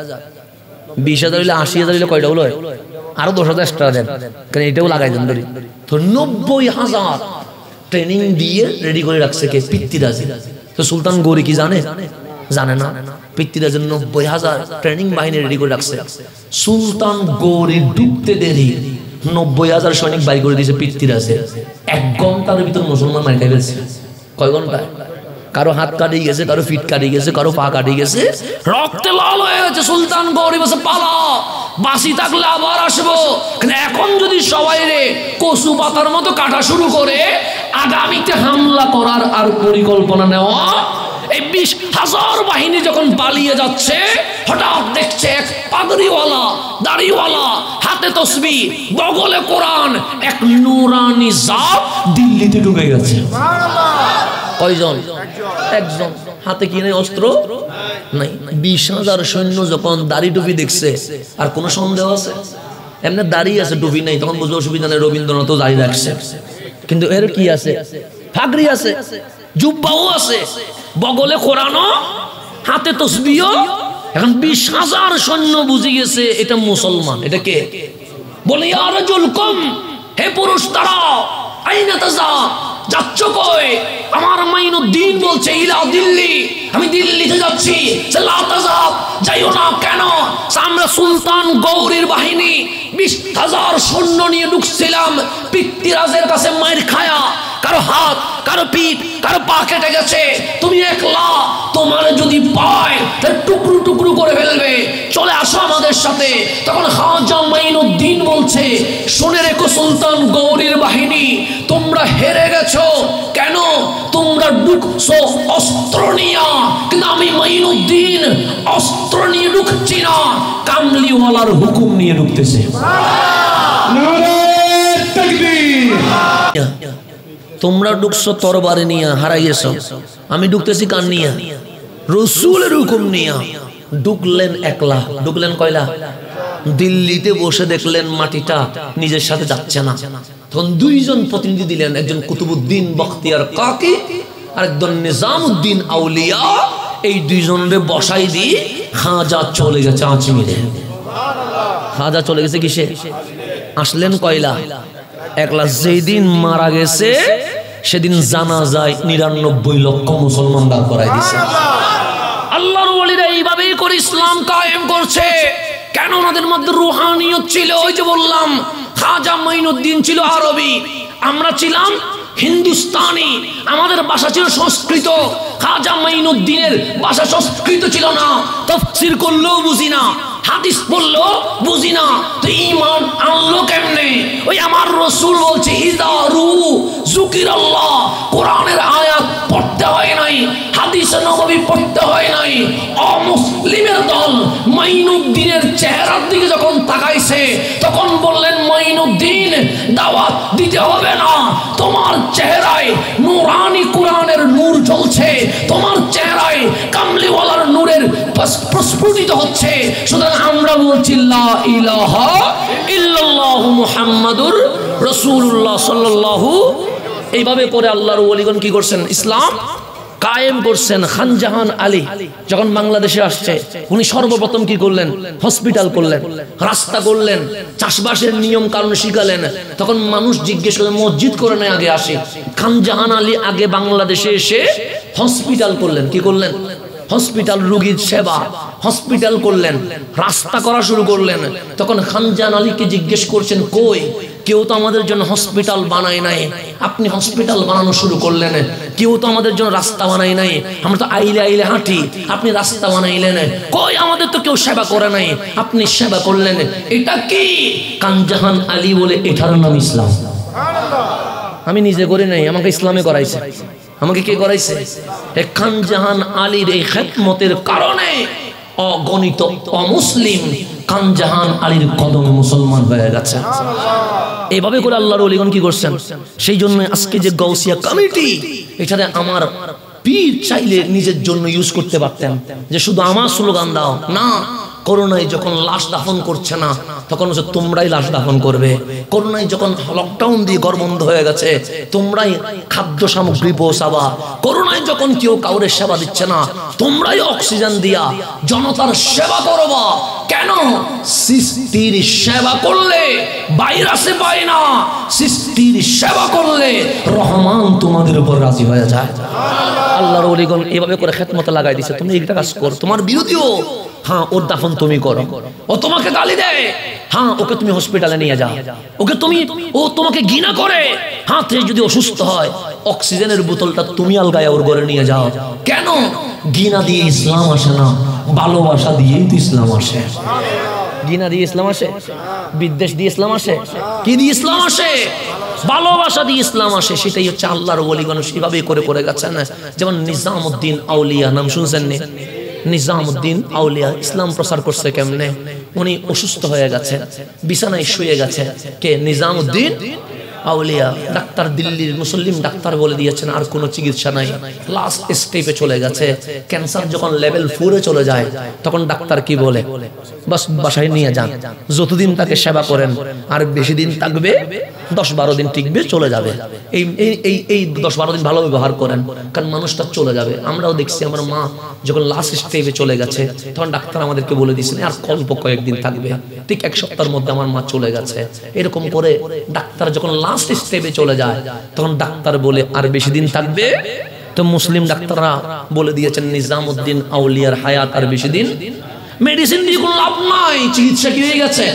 20,000 হইলে 80,000 হইলে কয় ডবল হয়? আরো 10,000 এক্সট্রা দেন, কারণ এটাও লাগাই দেন ধরি। তো 90,000 ট্রেনিং দিয়ে রেডি করে রাখছে কে? পৃথ্বীরাজ। তো সুলতান গৌরী কি জানে? জানে না। পৃথ্বীরাজের 90,000 ট্রেনিং বাহিনী রেডি করে রাখছে। সুলতান গৌরী ঢুকতে দেরি 90,000 সৈনিক বাড়ি করে দিয়েছে পৃথ্বীরাজে। 1 ঘন্টার ভিতর মুসলমান মার খাই ফেলছে। কয় ঘন্টা? কারো হাত কাটিয়ে গেছে, কারো ফিট কাটিয়ে গেছে, কারো পা কাটিয়ে গেছে, রক্তে লাল হয়ে গেছে। সুলতান গৌরী বসে পালা, বাসি থাকলে আবার আসবো। কিন্তু এখন যদি সবাই রে কচু পাতার মতো কাটা শুরু করে, আগামীতে হামলা করার আর পরিকল্পনা নেওয়া। এই 20,000 বাহিনী যখন পালিয়ে যাচ্ছে, হঠাৎ দেখছে এক পাগড়িওয়ালা, দাড়িওয়ালা, হাতে তসবিহ, বগলে কোরআন, এক নূরানি জাত দিল্লিতে ঢুকে গেছে। কয়জন? একজন। হাতে কি নেই? অস্ত্র নাই। 20,000 সৈন্য যখন দাড়ি টুপি দেখছে, আর কোন সন্দেহ আছে? এমনি দাঁড়িয়ে আছে, টুপি নেই, তখন বুঝলো অসুবিধা নেই, রবীন্দ্রনাথও দাঁড়িয়ে রাখছে। কিন্তু এর কি আছে? ফাগড়ি আছে, জুব্বাও আছে, বগলে কোরআনও, হাতে তসবিহও। এখন 20,000 সৈন্য বুঝে গেছে এটা মুসলমান। এটা কে? বলে ইয়া রাজুল কুম, হে পুরুষ দাঁড়াও, আইনা তাজা, যাচ্ছ কই? আমার মাইনুদ্দিন বলছে ইলা দিল্লি, আমি দিল্লিতে যাচ্ছি। লা তাজাব, যাইও না। কেন? আমরা সুলতান গৌরীর বাহিনী 20,000 সৈন্য নিয়ে ঢুকছিলাম, পৃথ্বীরাজের কাছে মাইর খায়া, কারো হাত, কারো পিঠ, কারো পা কেটে গেছে। তুমি একলা, তোমার যদি পায় তাহলে টুকরো টুকরো করে ফেলবে, চলে আসো আমাদের সাথে। তখন খাজা মাইনুদ্দিন বলছে, শুনে রেখো সুলতান গৌরীর বাহিনী, তোমরা হেরে গেছো। কেন? তোমরা ঢুকছো অস্ত্র নিয়া, কিন্তু আমি মাইনুদ্দিন অস্ত্র নিয়ে ঢুকছি না, কামলিওয়ালার হুকুম নিয়ে ঢুকতেছে। তোমরা ঢুকছো তরবারি নিয়া, হারাইয়েছো। আমি ঢুকতেছি কান নিয়া? রসুলের হুকুম নিয়া। ঢুকলেন একলা। ঢুকলেন কয়লা? দিল্লিতে বসে দেখলেন মাটিটা নিজের সাথে যাচ্ছে না। তখন 2 জন প্রতিনিধি দিলেন, একজন কুতুবউদ্দিন বখতিয়ার কাকি, আর একজন নিজামউদ্দিন আউলিয়া। এই 2 জনরে বসাই দিয়ে খাজা চলে গেছে আজমিরে। খাজা চলে গেছে কিসে? আসলেন কয়লা? একলা। যেদিন মারা গেছে সেদিন জানাজায় 99 লক্ষ মুসলমান দাঁড় করাই দিছে। আল্লাহর ওলিরা এইভাবেই করে ইসলাম কায়েম করছে। কেন? ওনাদের মধ্যে রুহানিয়ত ছিল। ওই যে বললাম, খাজা মাইনুদ্দিন ছিল আরবি, আমরা ছিলাম হিন্দুস্তানি, আমাদের ভাষা ছিল সংস্কৃত। খাজা মাইনুদ্দিনের ভাষা সংস্কৃত ছিল না, তাফসীর করলেও বুঝি না, হাদিস পড়লো বুঝি না। তো ঈমান আনলো কেমনে? ওই আমার রাসূল বলছে ইযা রু যুকিরাল্লাহ, কোরআনের আয়াত পড়তে হয় নাই, হাদিস নববী পড়তে হয় নাই। অমুসলিমের দল মাইনুদ্দিনের চেহারার দিকে যখন তাকাইছে তখন বললেন, মাইনুদ্দিন দাওয়াত দিতে হবে না, তোমার চেহারায় নূরানি কোরআনের নূর জ্বলছে, তোমার চেহারায় কামলিওয়ালার নূরের প্রস্ফুটিত হচ্ছে। সুতরাং আমরা বলছি লা ইলাহা ইল্লাল্লাহু মুহাম্মাদুর রাসূলুল্লাহ সাল্লাল্লাহু। এইভাবে করে আল্লাহর ওলিগণ কি করছেন? ইসলাম কায়েম করছেন। খান জাহান আলী যখন বাংলাদেশে আসছে, উনি সর্বপ্রথম কি করলেন? হসপিটাল করলেন, রাস্তা করলেন, চাষবাসের নিয়ম কানুন শিখালেন। তখন মানুষ জিজ্ঞেস করে মসজিদ করে নেয় আগে আসে। খান জাহান আলী আগে বাংলাদেশে এসে হসপিটাল করলেন। কি করলেন? হসপিটাল, রোগীর সেবা, হসপিটাল করলেন, রাস্তা করা শুরু করলেন। তখন খান জাহান আলীকে জিজ্ঞেস করছেন, কই কেউ তো আমাদের জন্য হসপিটাল বানায় নাই, আপনি হসপিটাল বানানো শুরু করলেন। কেউ তো আমাদের জন্য রাস্তা বানায় নাই, আমরা তো আইলে আইলে হাঁটি, আপনি রাস্তা বানাইলেন। কই আমাদের তো কেউ সেবা করে নাই, আপনি সেবা করলেন। এটা কি? খান জাহান আলী বলে, এটার নাম ইসলাম। আমি নিজে করি নাই, আমাকে ইসলামে করাইছে। আমাকে কে করাইছে? খান জাহান আলীর এই খেদমতের কারণে অগণিত অমুসলিম খান জাহান আলীর কদমে মুসলমান হয়ে গেছে। এইভাবে করে আল্লাহর ওলিগণ কি করছেন? সেই জন্য আজকে যে গাউসিয়া কমিটি, এখানে আমার পীর চাইলে নিজের জন্য ইউজ করতে পারতেন, যে শুধু আমার স্লোগান দাও না। করোনায় যখন লাশ দাফন করছে না, তখন হচ্ছে তোমরাই লাশ দাফন করবে। করোনায় যখন লকডাউন দিয়ে ঘর বন্ধ হয়ে গেছে, তোমরাই খাদ্য সামগ্রী পৌঁছাবা। করোনায় যখন কেউ কাউরে সেবা দিচ্ছে না, তোমরাই অক্সিজেন দিয়া জনতার সেবা করবা। কেন? সৃষ্টির সেবা করলে ভাইরাসে পায় না, সৃষ্টির সেবা করলে রহমান তোমাদের উপর রাজি হয়ে যায়। আল্লাহর ওলিগণ এভাবে করে খেদমতে লাগাই দিছে, তুমি একটা কাজ করো, তোমার বিরোধীও হ্যাঁ ওর দাফন তুমি করো। ও তোমাকে গালি দেয়, হ্যাঁ ওকে তুমি হসপিটালে নিয়ে যাও। ওকে ও তোমাকে ঘৃণা করে, হ্যাঁ যদি অসুস্থ হয় অক্সিজেনের বোতলটা তুমি আলগায় ওর ঘরে নিয়ে যাও। কেন? ঘৃণা দিয়ে ইসলাম আসে না, ভালোবাসা দিয়েই তো ইসলাম আসে। ঘৃণা দিয়ে ইসলাম আসে? বিদ্বেষ দিয়ে ইসলাম আসে? কি দিয়ে ইসলাম আসে? ভালোবাসা দিয়ে ইসলাম আসে। সেটাই হচ্ছে আল্লাহর ওলিগণ সেভাবেই করে করে গেছেন। যেমন নিজামউদ্দিন আউলিয়া, নাম শুনছেন? নিজামউদ্দিন আউলিয়া ইসলাম প্রচার করছে কেমনে? উনি অসুস্থ হয়ে গেছে, বিছানায় শুয়ে গেছে। কে? নিজামউদ্দিন আউলিয়া। ডাক্তার, দিল্লির মুসলিম ডাক্তার বলে দিয়েছেন আর কোনো চিকিৎসা নাই, লাস্ট স্টেপে চলে গেছে। ক্যান্সার যখন লেভেল 4 এ চলে যায়, তখন ডাক্তার কি বলে? বাস বাসায় নিয়ে যান, যতদিন তাকে সেবা করেন আর বেশি দিন থাকবে, 10-12 দিন টিকবে, চলে যাবে। এই 10-12 দিন ভালো ব্যবহার করেন, কারণ মানুষটা চলে যাবে। আমরাও দেখছি আমার মা যখন লাস্ট স্টেপে চলে গেছে, তখন ডাক্তার আমাদেরকে বলে দিয়েছেন আর অল্প কয়েকদিন থাকবে। ঠিক 1 সপ্তাহের মধ্যে আমার মা চলে গেছে। এরকম করে ডাক্তার যখন লাস্ট স্টেপে চলে যায়, তখন ডাক্তার বলে আর বেশি দিন থাকবে। তো মুসলিম ডাক্তাররা বলে দিয়েছেন নিজামউদ্দিন আউলিয়ার হায়াত আর বেশি দিন। মেডিসিন দিয়ে কোনো লাভ নাই, চিকিৎসা কি হয়ে গেছে?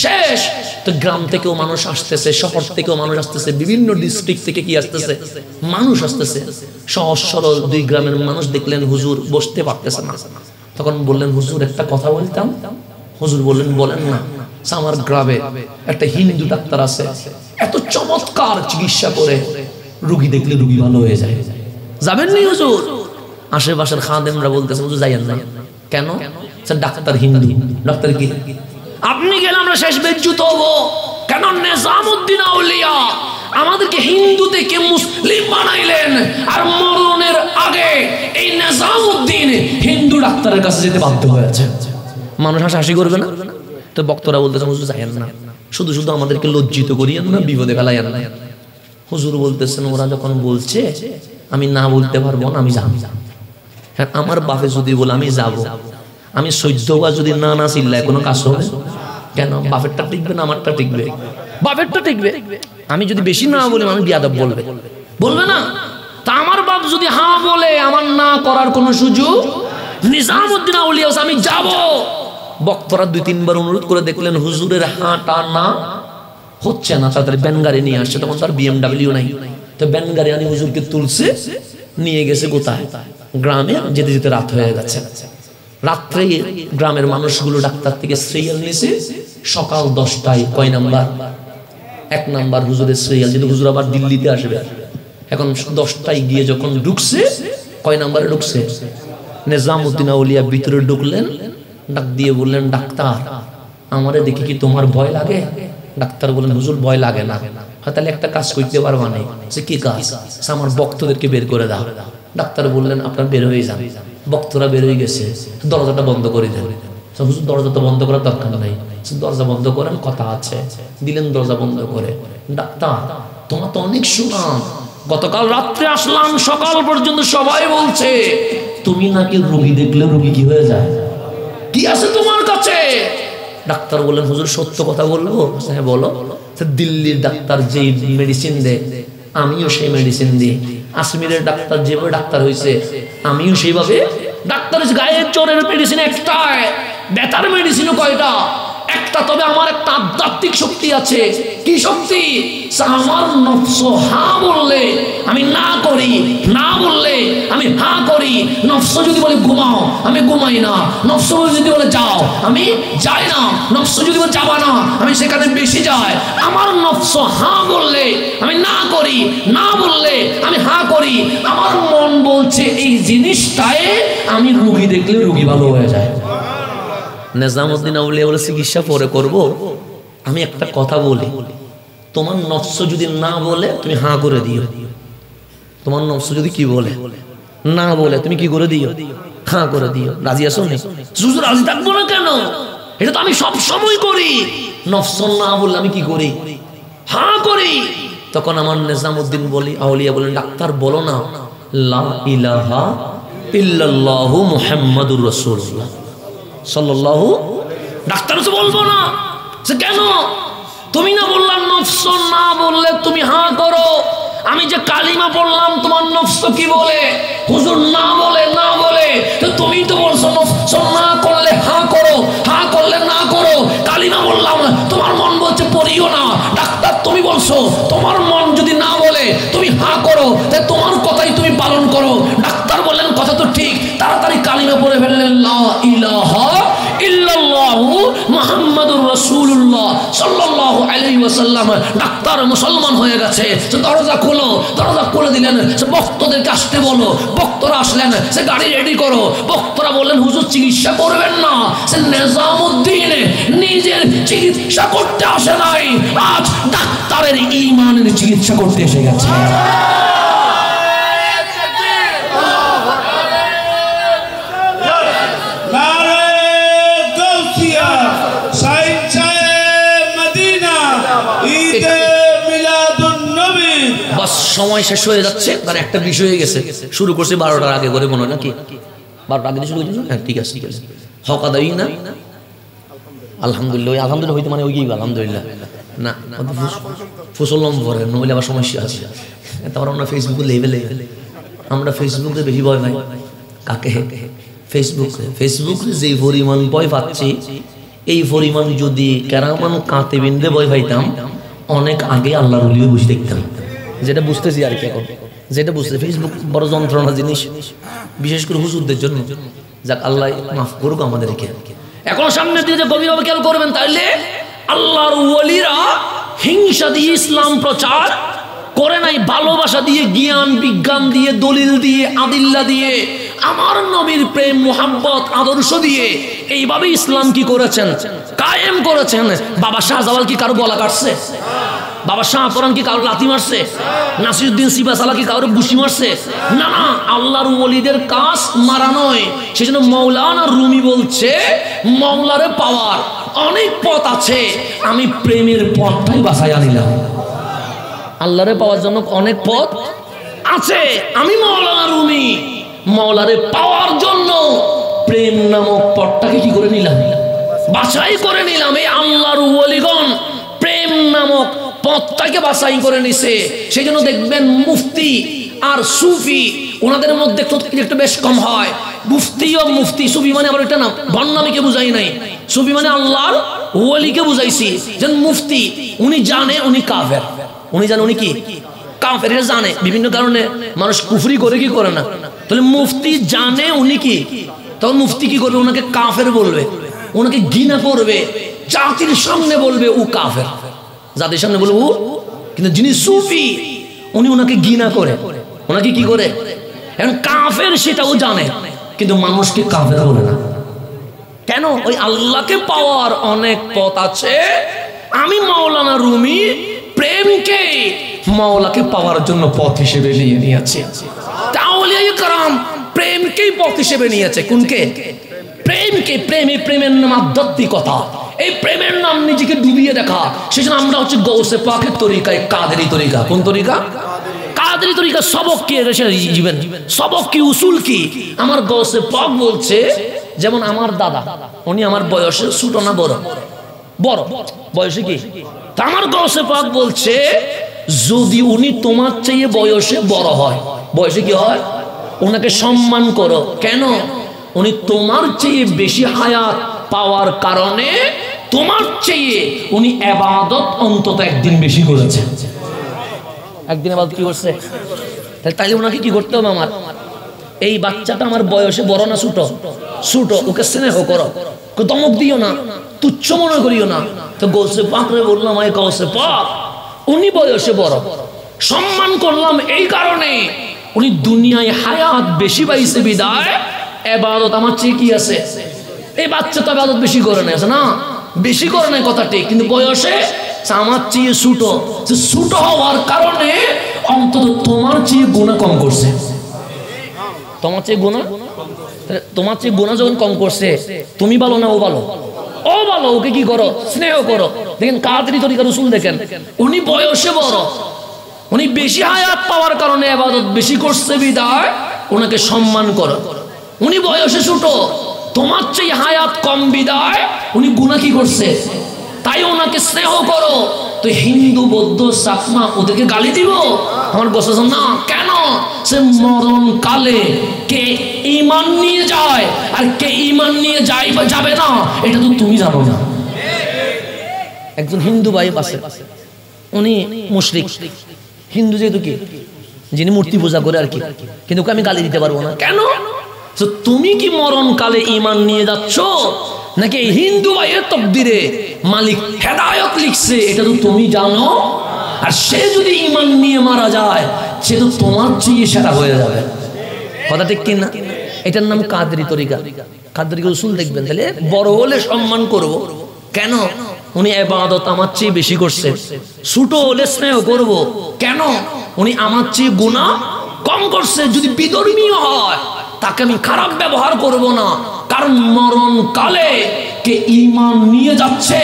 শেষ। তো গ্রাম থেকেও মানুষ আসতেছে, শহর থেকেও মানুষ আসতেছে, বিভিন্ন ডিস্ট্রিক্ট থেকে কি আসতেছে? মানুষ আসতেছে। সহজ সরল 2 গ্রামের মানুষ দেখলেন হুজুর বসতে পারতেছে না, তখন বললেন হুজুর একটা কথা বলতাম। হুজুর বললেন বলেন না। আমার গ্রামে একটা হিন্দু ডাক্তার আছে, এত চমৎকার চিকিৎসা করে, রোগী দেখলে রোগী ভালো হয়ে যায়। যাবেন নি হুজুর? আশেপাশের খাদেমরা বলতেছে হুজুর যাইয়েন না। কেন? ডাক্তার হিন্দু। ডাক্তার কি? আপনি গেলে আমরা শেষ বেজ্জুত হবো। কেন? নিজামউদ্দিন আউলিয়া আমাদেরকে হিন্দু থেকে মুসলিম বানাইলেন, আর মরণের আগে এই নিজামউদ্দিন হিন্দু ডাক্তারের কাছে যেতে বাধ্য হয়েছে। মানুষ হাসাহাসি করবে না? তো বক্তরা বলতেছে হুজুর যাইয়েন না, শুধু শুধু আমাদেরকে লজ্জিত করিয়েন না, বিপদে ফেলাইয়েন না। হুজুর বলতেছেন ওরা যখন বলছে আমি না বলতে পারবো না, আমি যাব। হ্যাঁ, আমার বাপে যদি বলে আমি যাব, আমি 14 বার যদি না না চিল্লায় কোনো কাজ হবে? কেন? বাপেরটা টিকবে না আমারটা টিকবে? বাপেরটা টিকবে। আমি যদি বেশি না বলি আমি বিয়াদব বলবে, বলবে না? তা আমার বাপ যদি হ্যাঁ বলে, আমার না করার কোনো সুযোগ। নিজামউদ্দিন আউলিয়া আমি যাব। বক্তরা 2-3 বার অনুরোধ করে দেখলেন হুজুরের হাঁটা না হচ্ছে না, তাড়াতাড়ি ব্যানগাড়ি নিয়ে আসছে। তখন তার BMW নাই, তো ব্যানগাড়ি আনি হুজুরকে তুলছে, নিয়ে গেছে কোথায়? গ্রামে। যেতে যেতে রাত হয়ে গেছে। রাত্রে গ্রামের মানুষগুলো ডাক্তার থেকে সিরিয়াল নিয়েছে। সকাল 10টায় কয় নাম্বার? 1 নাম্বার হুজুরের সিরিয়াল। যেহেতু হুজুর আবার দিল্লিতে আসবে, এখন 10টায় গিয়ে যখন ঢুকছে, কয় নাম্বারে ঢুকছে? নিজামউদ্দিন আউলিয়া ভিতরে ঢুকলেন, ডাক দিয়ে বললেন, ডাক্তার আমারে দেখি কি তোমার ভয় লাগে? ডাক্তার বললেন, হুজুর ভয় লাগে না। তাহলে একটা কাজ করতে পারবা না। সে কি কাজ? আমার ভক্তদেরকে বের করে দাও। ডাক্তার বললেন, আপনার বের হয়ে যান। ভক্তরা বের হয়ে গেছে, দরজাটা বন্ধ করে দেন। হুজুর দরজা তো বন্ধ করার দরকার নাই, দরজা বন্ধ করেন, কথা আছে। দিলেন দরজা বন্ধ করে। ডাক্তার তোমার তো অনেক সুনাম, গতকাল রাত্রে আসলাম, সকাল পর্যন্ত সবাই বলছে তুমি নাকি রোগী দেখলে রোগী কি হয়ে যায়, কি আছে তোমার কাছে? ডাক্তার বললেন, হুজুর সত্য কথা বলবো? হ্যাঁ বলো। দিল্লির ডাক্তার যে মেডিসিন দেয় আমিও সেই মেডিসিন দিই, কাশ্মীরের ডাক্তার যেভাবে ডাক্তার হয়েছে আমিও সেইভাবে ডাক্তার। গায়ের জ্বরের মেডিসিন একটাই, ব্যথার মেডিসিনও কয়টা? একটা। তবে আমার একটা আধ্যাত্মিক শক্তি আছে। কি শক্তি? আমার নফস হা বললে আমি না করি, না বললে আমি হা করি। নফস যদি বলে ঘুমাও আমি ঘুমাই না, নফস যদি বলে যাও আমি যাই না, নফস যদি বলে যাবা না আমি সেখানে বেশি যাই। আমার নফস হা বললে আমি না করি, না বললে আমি হা করি। আমার মন বলছে এই জিনিসটায় আমি রোগী দেখলে রোগী ভালো হয়ে যায়। নিজামউদ্দিন আউলিয়া বলে, চিকিৎসা পরে করব, আমি একটা কথা বলি, তোমার নফস যদি না বলে তুমি হা করে দিও। তোমার নফস যদি কি বলে না বলে তুমি কি করে দিও? হা করে দিও। রাজি আছো? হুজুর রাজি থাকবো না কেন? এটা তো আমি সব সময় করি। নফস না বললে আমি কি করি? হা করি। তখন আমার নিজামউদ্দিন বলি আউলিয়া বলেন, ডাক্তার বলো না লা ইলাহা ইল্লাল্লাহু মুহাম্মাদুর রাসূলুল্লাহ সাল্লাল্লাহু। ডাক্তার তো বলবো না। কেন? তুমি না বললাম নফস না বললে তুমি হা করো। আমি যে কালিমা পড়লাম তোমার নফস কি বলে? হুজুর না বলে, না বলে। তো তুমি তো বলছো নফস না করলে হা করো, হা করলে না করো। কালিমা বললাম, তোমার মন বলছে পড়িও না। ডাক্তার তুমি বলছো তোমার মন যদি না বলে তুমি হা করো, তাই তোমার কথাই তুমি পালন করো। ডাক্তার বললেন কথা তো ঠিক, তাড়াতাড়ি কালিমা পড়ে ফেললেন, লা ইলাহা ইল্লাল্লাহু মুহাম্মাদুর রাসূলুল্লাহ সাল্লাল্লাহু আলাইহি ওয়াসাল্লাম। ডাক্তার মুসলমান হয়ে গেছে। দরজা খোলো, দরজা খুলে দিলেন। সে ভক্তদেরকে আসতে বলো, ভক্তরা আসলেন। সে গাড়ি রেডি করো। ভক্তরা বললেন, হুজুর চিকিৎসা করবেন না। সে নিজামউদ্দিন নিজের চিকিৎসা করতে আসে নাই, আজ ডাক্তারের ঈমানের চিকিৎসা করতে এসে গেছে। সময় শেষ হয়ে যাচ্ছে, কারণ একটা বিষয় হয়ে গেছে। শুরু করছে 12টার আগে করে মনে হয় নাকি? 12টার আগে শুরু করেছি। হ্যাঁ ঠিক আছে, ঠিক আছে। হক আদায়ী না আলহামদুলিল্লাহ। ওই আলহামদুলিল্লাহ হইতে মানে ওই কি আলহামদুলিল্লাহ না, ফসল নম্বরে নইলে আবার সমস্যা আছে। তারপর আমরা ফেসবুকে লেভেলে, আমরা ফেসবুকে বেশি ভয় পাই। কাকে? ফেসবুকে যেই পরিমাণ ভয় পাচ্ছি, এই পরিমাণ যদি কেরামান কাতিবিনদের ভয় পাইতাম অনেক আগে আল্লাহর ওলিও বসে দেখতাম। যেটা বুঝতেছি আর কি এখন, যেটা বুঝতে ফেসবুক বড় যন্ত্রণা জিনিস, বিশেষ করে হুজুরদের জন্য। যাক আল্লাহ মাফ করুক আমাদেরকে। এখন সামনের দিকে গভীরভাবে খেয়াল করবেন, তাইলে আল্লাহর ওলিরা হিংসা দিয়ে ইসলাম প্রচার করে নাই, ভালোবাসা দিয়ে, জ্ঞান বিজ্ঞান দিয়ে, দলিল দিয়ে, আদিল্লা দিয়ে, আমার নবীর প্রেম মুহাব্বত আদর্শ দিয়ে এইভাবে ইসলাম কি করেছেন? কায়েম করেছেন। বাবা শাহজালাল কি কারো গলা কাটছে? বাবা শাহপরান কি কারো লাথি মারছে? নাসিরউদ্দিন সিবাসালা কি কারো ঘুষি মারছে? না না, আল্লাহর ওলিদের কাজ মারা নয়। সেজন্য মাওলানা রুমি বলছে, মাওলারে পাওয়ার অনেক পথ আছে, আমি প্রেমের পথটাই বাছাইয়া নিলাম। আল্লাহরে পাওয়ার জন্য অনেক পথ আছে, আমি মাওলানা রুমি মাওলারে পাওয়ার জন্য প্রেম নামক পথটাকে কি করে নিলাম? বাছাই করে নিলাম। এই আল্লাহর ওলিগণ প্রেম নামক পথটাকে বাছাই করে নিছে। সেই জন্য দেখবেন মুফতি আর সুফি ওনাদের মধ্যে একটু বেশ কম হয়। মুফতি ও মুফতি, সুফি মানে আবার এটা না, ভণ্ডামিকে বুঝাই নাই। সুফি মানে আল্লাহর ওলিকে বুঝাইছি। যেন মুফতি উনি জানে উনি কাফের, উনি জানে উনি কি কাফের, এটা জানে। বিভিন্ন কারণে মানুষ কুফরি করে কি করে না। তাহলে মুফতি জানে উনি কি, তখন মুফতি কি করবে? ওনাকে কাফের বলবে, ওনাকে ঘৃণা করবে, জাতির সামনে বলবে ও কাফের, জাতির সামনে বলবে ও। কিন্তু যিনি সুফি উনি ওনাকে ঘৃণা করে, ওনাকে কি করে, এখন কাফের সেটাও জানে কিন্তু মানুষকে কাফের বলে না। কেন? ওই আল্লাহকে পাওয়ার অনেক পথ আছে। আমি মাওলানা রুমি প্রেমকে মাওলাকে পাওয়ার জন্য পথ হিসেবে নিয়ে নিয়েছি। আউলিয়া کرام প্রেমকেই পথ হিসেবে নিয়েছে। কোনকে? প্রেমকে। প্রেমের নাম আধ্যাত্মিকতা। এই প্রেমের নাম নিজেকে ডুবিয়ে দেখা। সেজন্য আমরা হচ্ছে গৌসে পাকের তরিকায়, কাদেরি তরিকা। কোন তরিকা? কাদেরি তরিকা। সবক কি জীবন, সবক কি, উসুল কি? আমার গৌসে পাক বলছে, যেমন আমার দাদা, উনি আমার বয়সে ছোট না বড়? বড় বয়সে কি? তা আমার গৌসে পাক বলছে, যদি উনি তোমার চেয়ে বয়সে বড় হয়, বয়সে কি হয়, ওনাকে সম্মান করো। কেন? উনি তোমার চেয়ে বেশি হায়াত পাওয়ার কারণে তোমার চেয়ে উনি ইবাদত অন্তত একদিন বেশি করেছে। একদিন ইবাদত কি করছে? তাহলে ওনাকে কি করতে হবে? আমার এই বাচ্চাটা আমার বয়সে বড় না ছোট? ছোট। ওকে স্নেহ করো, দমক দিও না, তুচ্ছ মনে করিও না। তো গৌসে পাকরে বললাম, এই গৌসে পাক উনি বয়সে বড়, সম্মান করলাম এই কারণে উনি দুনিয়ায় হায়াত বেশি পাইছে বিদায় ইবাদত আমার চেয়ে কি আছে? এই বাচ্চা তো ইবাদত বেশি করে না, আছে না? বেশি করে নাই কথা ঠিক, কিন্তু বয়সে আমার চেয়ে ছোট। ছোট হওয়ার কারণে অন্তত তোমার চেয়ে গুনাহ কম করছে। তোমার চেয়ে গুনাহ, তোমার চেয়ে গুনাহ যখন কম করছে, তুমি ভালো না ও ভালো? ও ভালো। ওকে কি করো? স্নেহ করো। দেখেন কাদেরি তরিকার উসুল দেখেন, উনি বয়সে বড়, উনি বেশি হায়াত পাওয়ার কারণে ইবাদত বেশি করছে বিদায় ওনাকে সম্মান করো। উনি বয়সে ছোট, তোমার চেয়ে হায়াত কম বিদায় উনি গুনাহ কি করছে, তাই ওনাকে স্নেহ করো। তো হিন্দু, বৌদ্ধ, চাকমা ওদেরকে গালি দিব? আমার গোসা না। কেন? সে মরণ কালে কে ঈমান নিয়ে যায় আর কে ঈমান নিয়ে যায় বা যাবে না এটা তো তুমি জানো না। একজন হিন্দু ভাই আছে, উনি মুশরিক, হিন্দু যেহেতু কি, যিনি মূর্তি পূজা করে আর কি, কিন্তু ওকে আমি গালি দিতে পারবো না। কেন? তো তুমি কি মরণ কালে ঈমান নিয়ে যাচ্ছ নাকি হিন্দু ভাইয়ের তকদিরে মালিক হেদায়েত লিখছে এটা তো তুমি জানো। আর সে যদি ঈমান নিয়ে মারা যায় সে তো তোমার চেয়ে সেরা হয়ে যাবে। কথা ঠিক কিনা? এটার নাম কাদেরি তরিকা। কাদেরি উসুল দেখবেন, তাহলে বড় হলে সম্মান করব। কেন? উনি ইবাদত আমার চেয়ে বেশি করছে। ছোট হলে স্নেহ করব। কেন? উনি আমার চেয়ে গুনাহ কম করছে। যদি বিধর্মীয় হয় তাকে আমি খারাপ ব্যবহার করব না, কারণ মরণ কালে কে ঈমান নিয়ে যাচ্ছে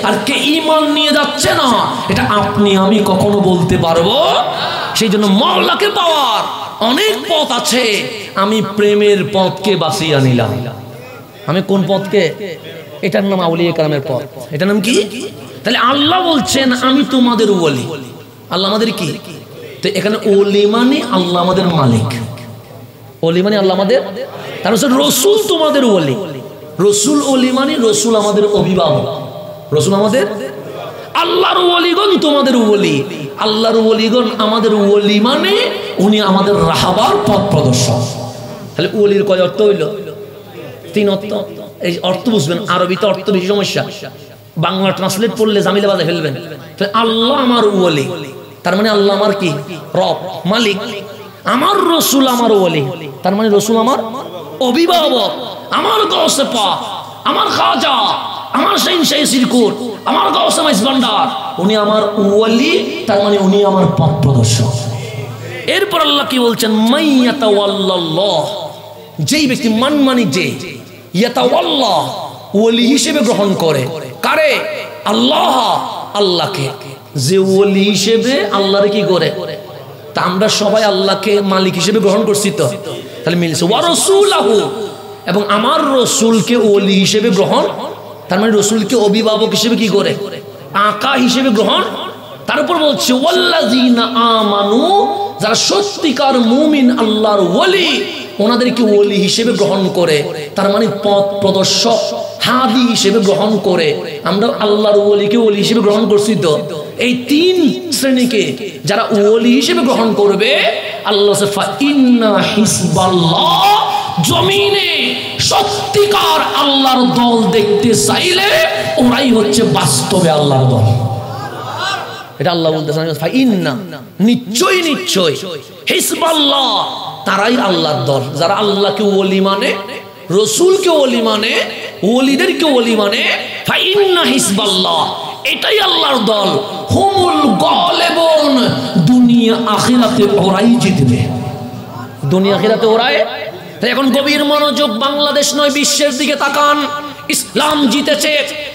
আর কে ঈমান নিয়ে যাচ্ছে না এটা আপনি আমি কখনো বলতে পারবো। সেই জন্য মাওলাকে পাওয়ার অনেক পথ আছে। আমি প্রেমের পথকে বাছিয়ে নিলাম। আমি কোন পথকে? এটার নাম আউলিয়া কেরামের পথ। এটার নাম কি? তাহলে আল্লাহ বলছেন আমি তোমাদের ওলি। আল্লাহ আমাদের কি? তো এখানে ওলি মানে আল্লাহ আমাদের মালিক। ওলি মানে আল্লাহ আমাদের, তার হচ্ছে রসুল তোমাদের ওলি। রসুল ওলি মানে রসুল আমাদের অভিভাবক। রসুল আমাদের, আল্লাহর ওলিগণ তোমাদের ওলি। আল্লাহর ওলিগণ আমাদের ওলি মানে উনি আমাদের রাহাবার পথ প্রদর্শক। তাহলে ওলির কয় অর্থ হইল? তিন অর্থ। এই অর্থ বুঝবেন, আরবিতে অর্থ বেশি সমস্যা, বাংলা ট্রান্সলেট করলে জামিলা বাজে ফেলবেন। আল্লাহ আমার ওলি, তার মানে আল্লাহ আমার কি? রব, মালিক। আমার রসুল আমার ওলি, তার মানে রসুল আমার অভিভাবক। আমার গৌসে পাক, আমার খাজা, আমার সেই সিরকুট, আমার গৌসে মাইজ ভান্ডার, উনি আমার ওলি, তার মানে উনি আমার পথ প্রদর্শক। এরপর আল্লাহ কি বলছেন? মাইয়াতাওয়াল্লাল্লাহ, যেই ব্যক্তি, মান মানে যে, ইয়াতাওয়াল্লাহ ওলি হিসেবে গ্রহণ করে। কারে? আল্লাহ, আল্লাহকে। যে ওলি হিসেবে আল্লাহরে কি করে? তা আমরা সবাই আল্লাহকে মালিক হিসেবে গ্রহণ করছি, তো তাহলে মিলছে। ওয়া রাসূলুহু, এবং আমার রসুলকে ওলি হিসেবে গ্রহণ, তার মানে রসুলকে অভিভাবক হিসেবে কি করে? আকা হিসেবে গ্রহণ। তারপর বলছে ওয়াল্লাযিনা আমানু, যারা সত্যিকার মুমিন আল্লাহর ওলি ওনাদেরকে ওলি হিসেবে গ্রহণ করে, তার মানে পথ প্রদর্শক, হাদি হিসেবে গ্রহণ করে। আমরা আল্লাহর ওলিকে ওলি হিসেবে গ্রহণ করছি। তো এই তিন শ্রেণীকে যারা ওলি হিসেবে গ্রহণ করবে, আল্লাহ ফা ইন্না হিজবাল্লাহ, জমিনে সত্যিকার আল্লাহর দল দেখতে চাইলে ওরাই হচ্ছে বাস্তবে আল্লাহর দল। এটা আল্লাহ বলতেছেন ফাইন্না, নিশ্চয় নিশ্চয়, হিজবাল্লাহ, তারাই আল্লাহর দল। যারা আল্লাহকে ওলি মানে, রসুলকে ওলি মানে, ওলিদেরকে ওলি মানে, ফাইন্না হিজবাল্লাহ, এটাই আল্লাহর দল। হুমুল গালিবুন, দুনিয়া আখিরাতে ওরাই জিতবে। দুনিয়া আখিরাতে ওরাই। তাই এখন গভীর মনোযোগ, বাংলাদেশ নয় বিশ্বের দিকে তাকান। ইসলাম জিতেছে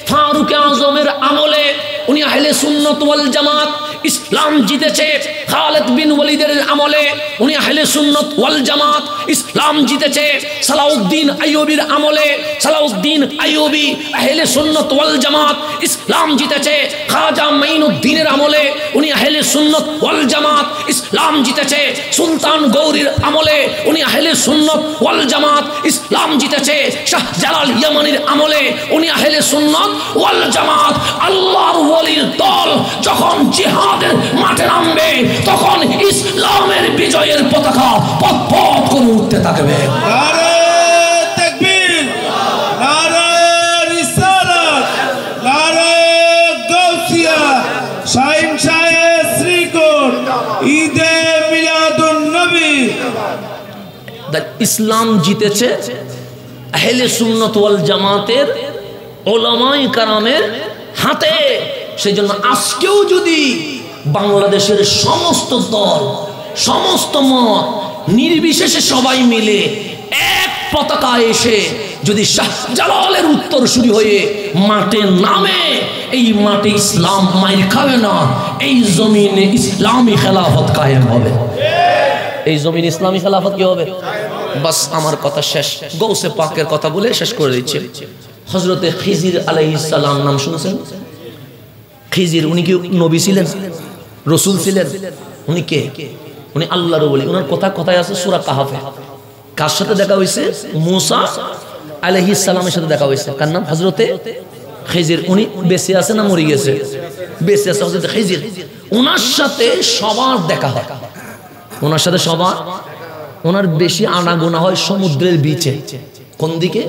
ফারুক আজমের আমলে, উনি আহলে সুন্নাত ওয়াল জামাত। ইসলাম জিতেছে খালিদ বিন ওয়ালিদের আমলে, উনি আহলে সুন্নাত ওয়াল জামাত। ইসলাম জিতেছে সালাউদ্দিন আইয়ুবীর আমলে, সালাউদ্দিন আইয়ুবী আহলে সুন্নাত ওয়াল জামাত। ইসলাম জিতেছে খাজা মাইনুদ্দিনের আমলে, উনি আহলে সুন্নাত ওয়াল জামাত। ইসলাম জিতেছে সুলতান গৌরীর আমলে, উনি আহলে সুন্নাত ওয়াল জামাত। ইসলাম জিতেছে শাহজালাল ইয়ামানির আমলে, উনি আহলে সুন্নাত ওয়াল জামাত। আল্লাহর ওলির দল যখন জিহাদের মাঠে নামবে, তখন ইসলামের বিজয়ের পতাকা পথ পথ করে উঠতে থাকবে। নারে তাকবীর, নারে রিসালাত, নারে গাউসিয়া, শাহিন শাহে শ্রীকোট, ঈদে মিলাদুন নবী। ইসলাম জিতেছে আহলে সুন্নাত ওয়াল জামাতের উলামায়ে কেরামের হাতে। সেজন্য আজকেও যদি বাংলাদেশের সমস্ত দল, সমস্ত মত নির্বিশেষে সবাই মিলে এক পতাকায় এসে যদি শাহজালালের উত্তরসূরি হয়ে মাঠে নামে, এই মাঠে ইসলাম মাইর খাবে না, এই জমিনে ইসলামী খেলাফত কায়েম হবে। এই জমিন ইসলামী খেলাফত কি হবে? বাস আমার কথা শেষ। গৌসে পাকের কথা বলে শেষ করে দিচ্ছি। হযরতে খিজির আলাইহিস সালাম নাম শুনেছেন? খিজির, উনি কি নবী ছিলেন, রসুল ছিলেন? উনি কে? উনি আল্লাহর ওলি। ওনার কথা কথায় আছে সূরা কাহাফে। কার সাথে দেখা হয়েছে? মূসা আলাইহিস সালামের সাথে দেখা হয়েছে। কার নাম? হযরতে খিজির। উনি বেঁচে আছে না মরে গেছে? বেঁচে আছে হযরতে খিজির। ওনার সাথে সবার দেখা হয়, ওনার সাথে সবার। ওনার বেশি আনাগোনা হয় সমুদ্রের বিচে। কোন দিকে?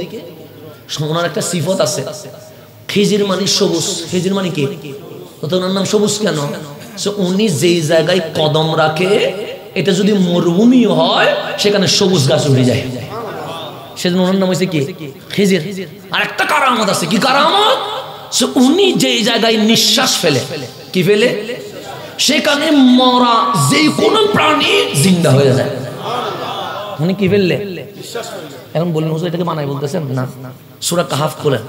ওনার একটা সিফত আছে, খিজির মানে সবুজ। খিজির মানে কি? তো ওনার নাম সবুজ কেন? উনি যেই জায়গায় কদম রাখে, এটা যদি মরুভূমি হয়, সেখানে সবুজ গাছ উঠে যায়। সেজন্য ওনার নাম হয়েছে কি? খিজির। আর একটা কারামত আছে। কি কারামত? উনি যেই জায়গায় নিঃশ্বাস ফেলে, কি ফেলে, সেখানে মরা যে কোনো প্রাণী জিন্দা হয়ে যায়। উনি কি ফেললে? এখন বললেন হুজুর এটাকে বানাই বলতেছেন না। সূরা কাহাফ খোলেন,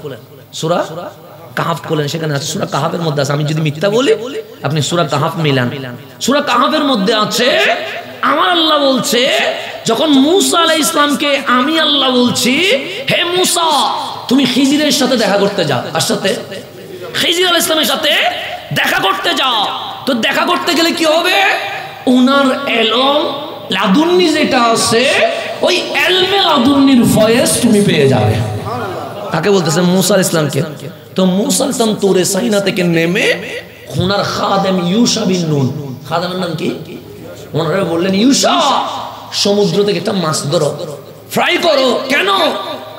সূরা কাহাফ খোলেন, সেখানে আছে। সূরা কাহাফের মধ্যে আছে। আমি যদি মিথ্যা বলি, আপনি সূরা কাহাফ মিলান। সূরা কাহাফের মধ্যে আছে, আমার আল্লাহ বলছে, যখন মূসা আলাইহিস সালামকে আমি আল্লাহ বলছি, হে মূসা, তুমি খিজিরের সাথে দেখা করতে যাও। আর সাথে খিজির আলাইহিস সালামের সাথে দেখা করতে যাও। তো দেখা করতে গেলে কি হবে? ওনার এলম লাদুন্নি যেটা আছে, ওই এলমে লাদুন্নির ফয়েজ তুমি পেয়ে যাবে। কাকে বলতেছে? মূসা আলাইহিস সালামকে। তো মূসা আলাইহিস সালাম তুরে সাইনা থেকে নেমে ওনার খাদেম ইউশা বিন নুন, খাদেমের নাম কি? ওনারা বললেন, ইউশা, সমুদ্র থেকে একটা মাছ ধরো, ফ্রাই করো। কেন?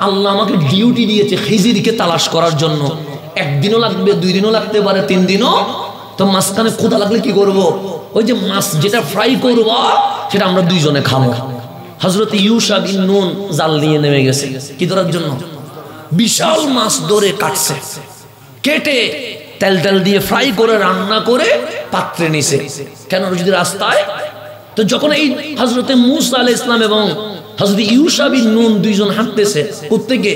আল্লাহ আমাকে ডিউটি দিয়েছে খিজিরকে তালাশ করার জন্য। একদিনও লাগবে, 2 দিনও লাগতে পারে, 3 দিনও। তো মাঝখানে ক্ষুধা লাগলে কি করব? ওই যে মাছ যেটা ফ্রাই করবো, সেটা আমরা 2 জনে খাবো। হযরত ইউশা বিন নুন জাল নিয়ে নেমে গেছে কি ধরার জন্য। বিশাল মাছ ধরে কাটছে, কেটে তেল তেল দিয়ে ফ্রাই করে রান্না করে পাত্রে নিছে। কেন? যদি রাস্তায়। তো যখন এই হযরতে মূসা আলাইহিস সালাম এবং হযরত ইউশা বিন নুন 2 জন হাঁটতেছে, প্রত্যেকে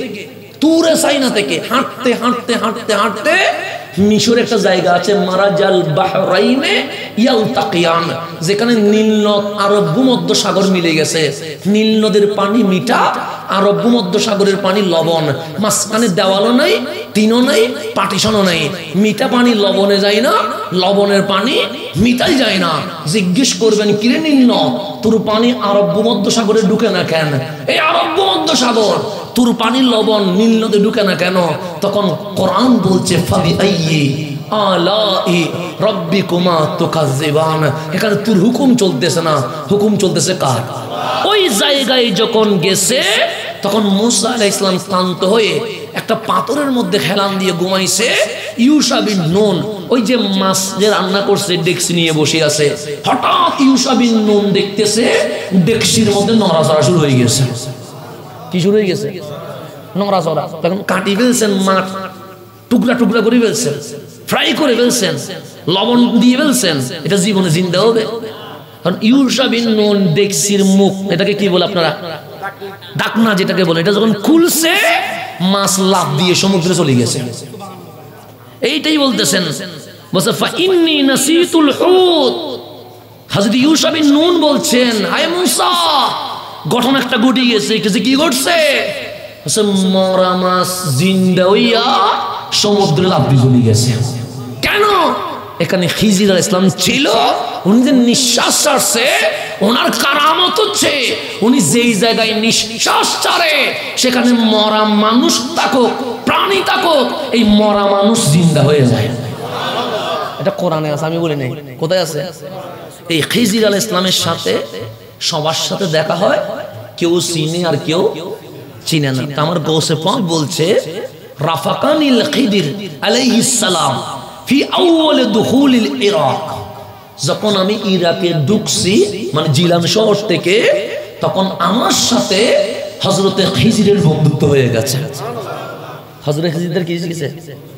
তুরে সাইনা থেকে হাঁটতে হাঁটতে হাঁটতে হাঁটতে মিশর একটা জায়গা আছে, মারাজাল বাহরাইনে ইয়ালতাকিয়ান, যেখানে নীল নদ আর ভূমধ্য সাগর মিলে গেছে। নীল নদের পানি মিঠা আর ভূমধ্য সাগরের পানি লবণ। মাঝখানে দেওয়ালও নাই, টিনও নাই, পার্টিশনও নাই। মিঠা পানি লবণে যায় না, লবণের পানি মিঠাই যায় না। জিজ্ঞেস করবেন, কিরে নীল নদ, তোর পানি আরব ভূমধ্য সাগরে ঢুকে না কেন? এই আরব ভূমধ্য সাগর, তোর পানি লবণ নীল নদে ঢুকে না কেন? তখন কোরআন বলছে, ফাবি আইয়ি আলাই রাব্বিকুমা তুকাজ্জিবান। এখানে তোর হুকুম চলতেছে না, হুকুম চলতেছে কার? ওই জায়গায় যখন গেছে, তখন মূসা আলাইহিস সালাম ক্লান্ত হয়ে একটা পাথরের মধ্যে হেলান দিয়ে ঘুমাইছে। ইউশা বিন নুন ওই যে মাছ যে রান্না করছে ডেকসি নিয়ে বসে আছে, হঠাৎ ইউশা বিন নুন দেখতেছে ডেকসির মধ্যে নড়াচড়া শুরু হয়ে গেছে। কি শুরু হয়ে গেছে? নড়াচড়া। তখন কাটি ফেলছেন, মাছ টুকরা টুকরা করে ফেলছেন, ফ্রাই করে ফেলছেন, লবণ দিয়ে ফেলছেন। এটা জীবনে জিন্দা হবে? কারণ ইউশা বিন নুন ডেকসির মুখ, এটাকে কি বলে আপনারা? ডাকনা যেটাকে বলে। এটা যখন খুলছে মাছ লাফ দিয়ে সমুদ্রে চলে গেছে। এইটাই বলতেছেন, বলছে ফাইন্নী নাসিতুল হুত। হযরত ইউশা বিন নুন বলছেন, হায় মুসা, ঘটনা একটা ঘটে গেছে। কি ঘটছে? বলছে মরা মাছ জিন্দা হইয়া সমুদ্রে লাফ দিয়ে চলে গেছে। কেন? এখানে খিজির আলাইহিস সালাম ছিল, উনি যে নিঃশ্বাস ছাড়ছে, ওনার কারামত হচ্ছে উনি যেই জায়গায় নিঃশ্বাস ছাড়ে সেখানে মরা মানুষ থাকুক, প্রাণী থাকুক, এই মরা মানুষ জিন্দা হয়ে যায়। এটা কোরআনে আছে, আমি বলি নাই। কোথায় আছে? এই খিজির আলাইহিস সালামের সাথে সবার সাথে দেখা হয়, কেউ চিনে আর কেউ চিনে না। আমার গৌসে পাক বলছে রাফাকানিল খিদির আলাইহিস সালাম ফি আউয়াল দুখুলিল ইরাক। যখন আমি ইরাকে ঢুকছি, মানে জিলান শহর থেকে, তখন আমার সাথে হযরতে খিজিরের বন্ধুত্ব হয়ে গেছে। হযরতে খিজিরের কি হয়েছে?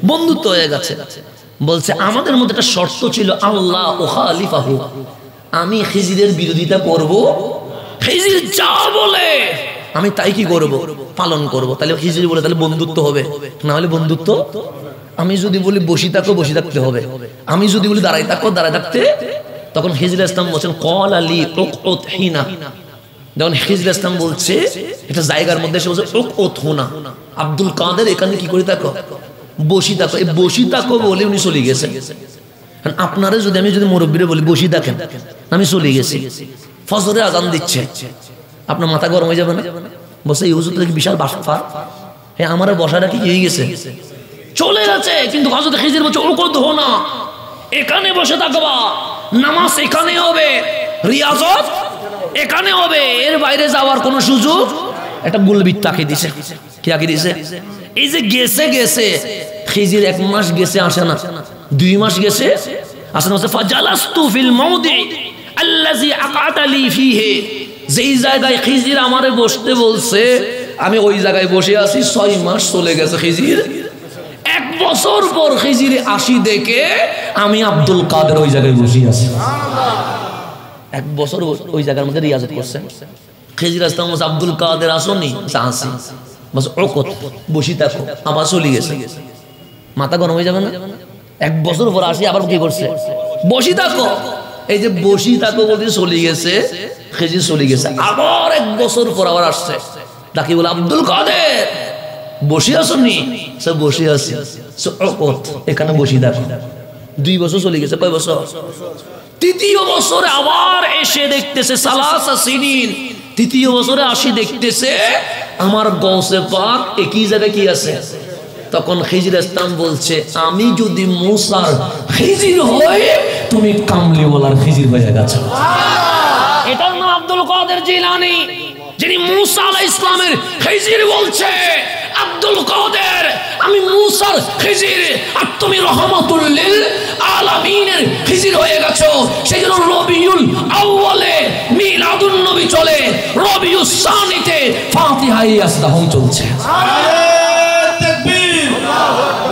বন্ধুত্ব হয়ে গেছে। বলছে আমাদের মধ্যে একটা শর্ত ছিল, আল্লাহ উখালিফাহু, আমি খিজিরের বিরোধিতা করব, খিজির যা বলে আমি তাই কি করব? পালন করব। তাহলে খিজির বলে তাহলে বন্ধুত্ব হবে, না হলে বন্ধুত্ব। আমি যদি বলি বসি থাকো, বসি থাকতে হবে। আমি যদি বলি দাঁড়াই থাকো, দাঁড়াই থাকতে। তখন খিজির ইসলাম বলছেন কল আলী উকউত হিনা। যখন খিজির ইসলাম বলছে এটা জায়গার মধ্যে, সে বলছে উকউত হুনা, আব্দুল কাদের এখানে কি করে থাকো? বসি থাকো। এই বসি থাকো বলে উনি চলে গেছে। আপনারা যদি, আমি যদি মুরব্বীরে বলি বসি থাকেন, আমি চলে গেছি, ফজরে আজান দিচ্ছে, আপনার মাথা গরম হয়ে যাবে না? বলছে এই হুজুর তো বিশাল বাসফার, হ্যাঁ আমার বসাটা কি হয়ে গেছে, চলে গেছে। কিন্তু হযরত খিজির বলছে উকউত হুনা, এখানে বসে থাকবা, নামাজ এখানে হবে, রিয়াজত এখানে হবে, এর বাইরে যাওয়ার কোনো সুযোগ। একটা গুলবিত তাকে দিছে। কি আগে দিছে? এই যে গেছে গেছে খিজির 1 মাস গেছে, আসে না, 2 মাস গেছে, আসে না। ফাজালাস্তু ফিল মাউদি আল্লাযী আকাতালি ফীহি, যেই জায়গায় খিজির আমারে বসতে বলছে আমি ওই জায়গায় বসে আছি। 6 মাস চলে গেছে খিজির। 1 বছর পর খিজির আসি দেখে আমি আব্দুল কাদের ওই জায়গায় বসে আছি। 1 বছর ওই জায়গার মধ্যে রিয়াজত করছেন। খিজির আসতাম বলছে আব্দুল কাদের আসনি? আসি। বস উকউত, বসি থাকো। আবার চলে গেছে। মাথা গরম হয়ে যাবে না? 1 বছর পর আসি, আবার কি করছে? বসি থাকো। এই যে বসি থাকো বলতে চলে গেছে, খিজির চলে গেছে। আবার 1 বছর পর আবার আসছে, তাকে বলে আব্দুল কাদের বসে আসনি? সে বসে আছি। উকউত, এখানে বসি থাকো। 2 বছর চলে গেছে। কয় বছর? 3য় বছরে আবার এসে দেখতেছে সালাসা সিনিন। 3য় বছরে আসি দেখতেছে আমার গৌসে পাক একই জায়গায় কি আছে। তখন খিজির ইসলাম বলছে আমি যদি মুসার খিজির হই, তুমি কামলিওয়ালার খিজির হয়ে গেছো। এটার নাম আব্দুল কাদের জিলানী, যিনি মুসা আলাইহিস সালামের খিজির বলছে। আব্দুল কাদের আমি মুসার খিজির, আর তুমি রহমাতুল লিল আলামিনের খিজির হয়ে গেছো। সেজন্য রবিউল আউয়ালে মিলাদুন নবী চলে, রবিউস সানিতে ফাতিহা ইয়াসদাহুম চলছে। নারে তাকবীর,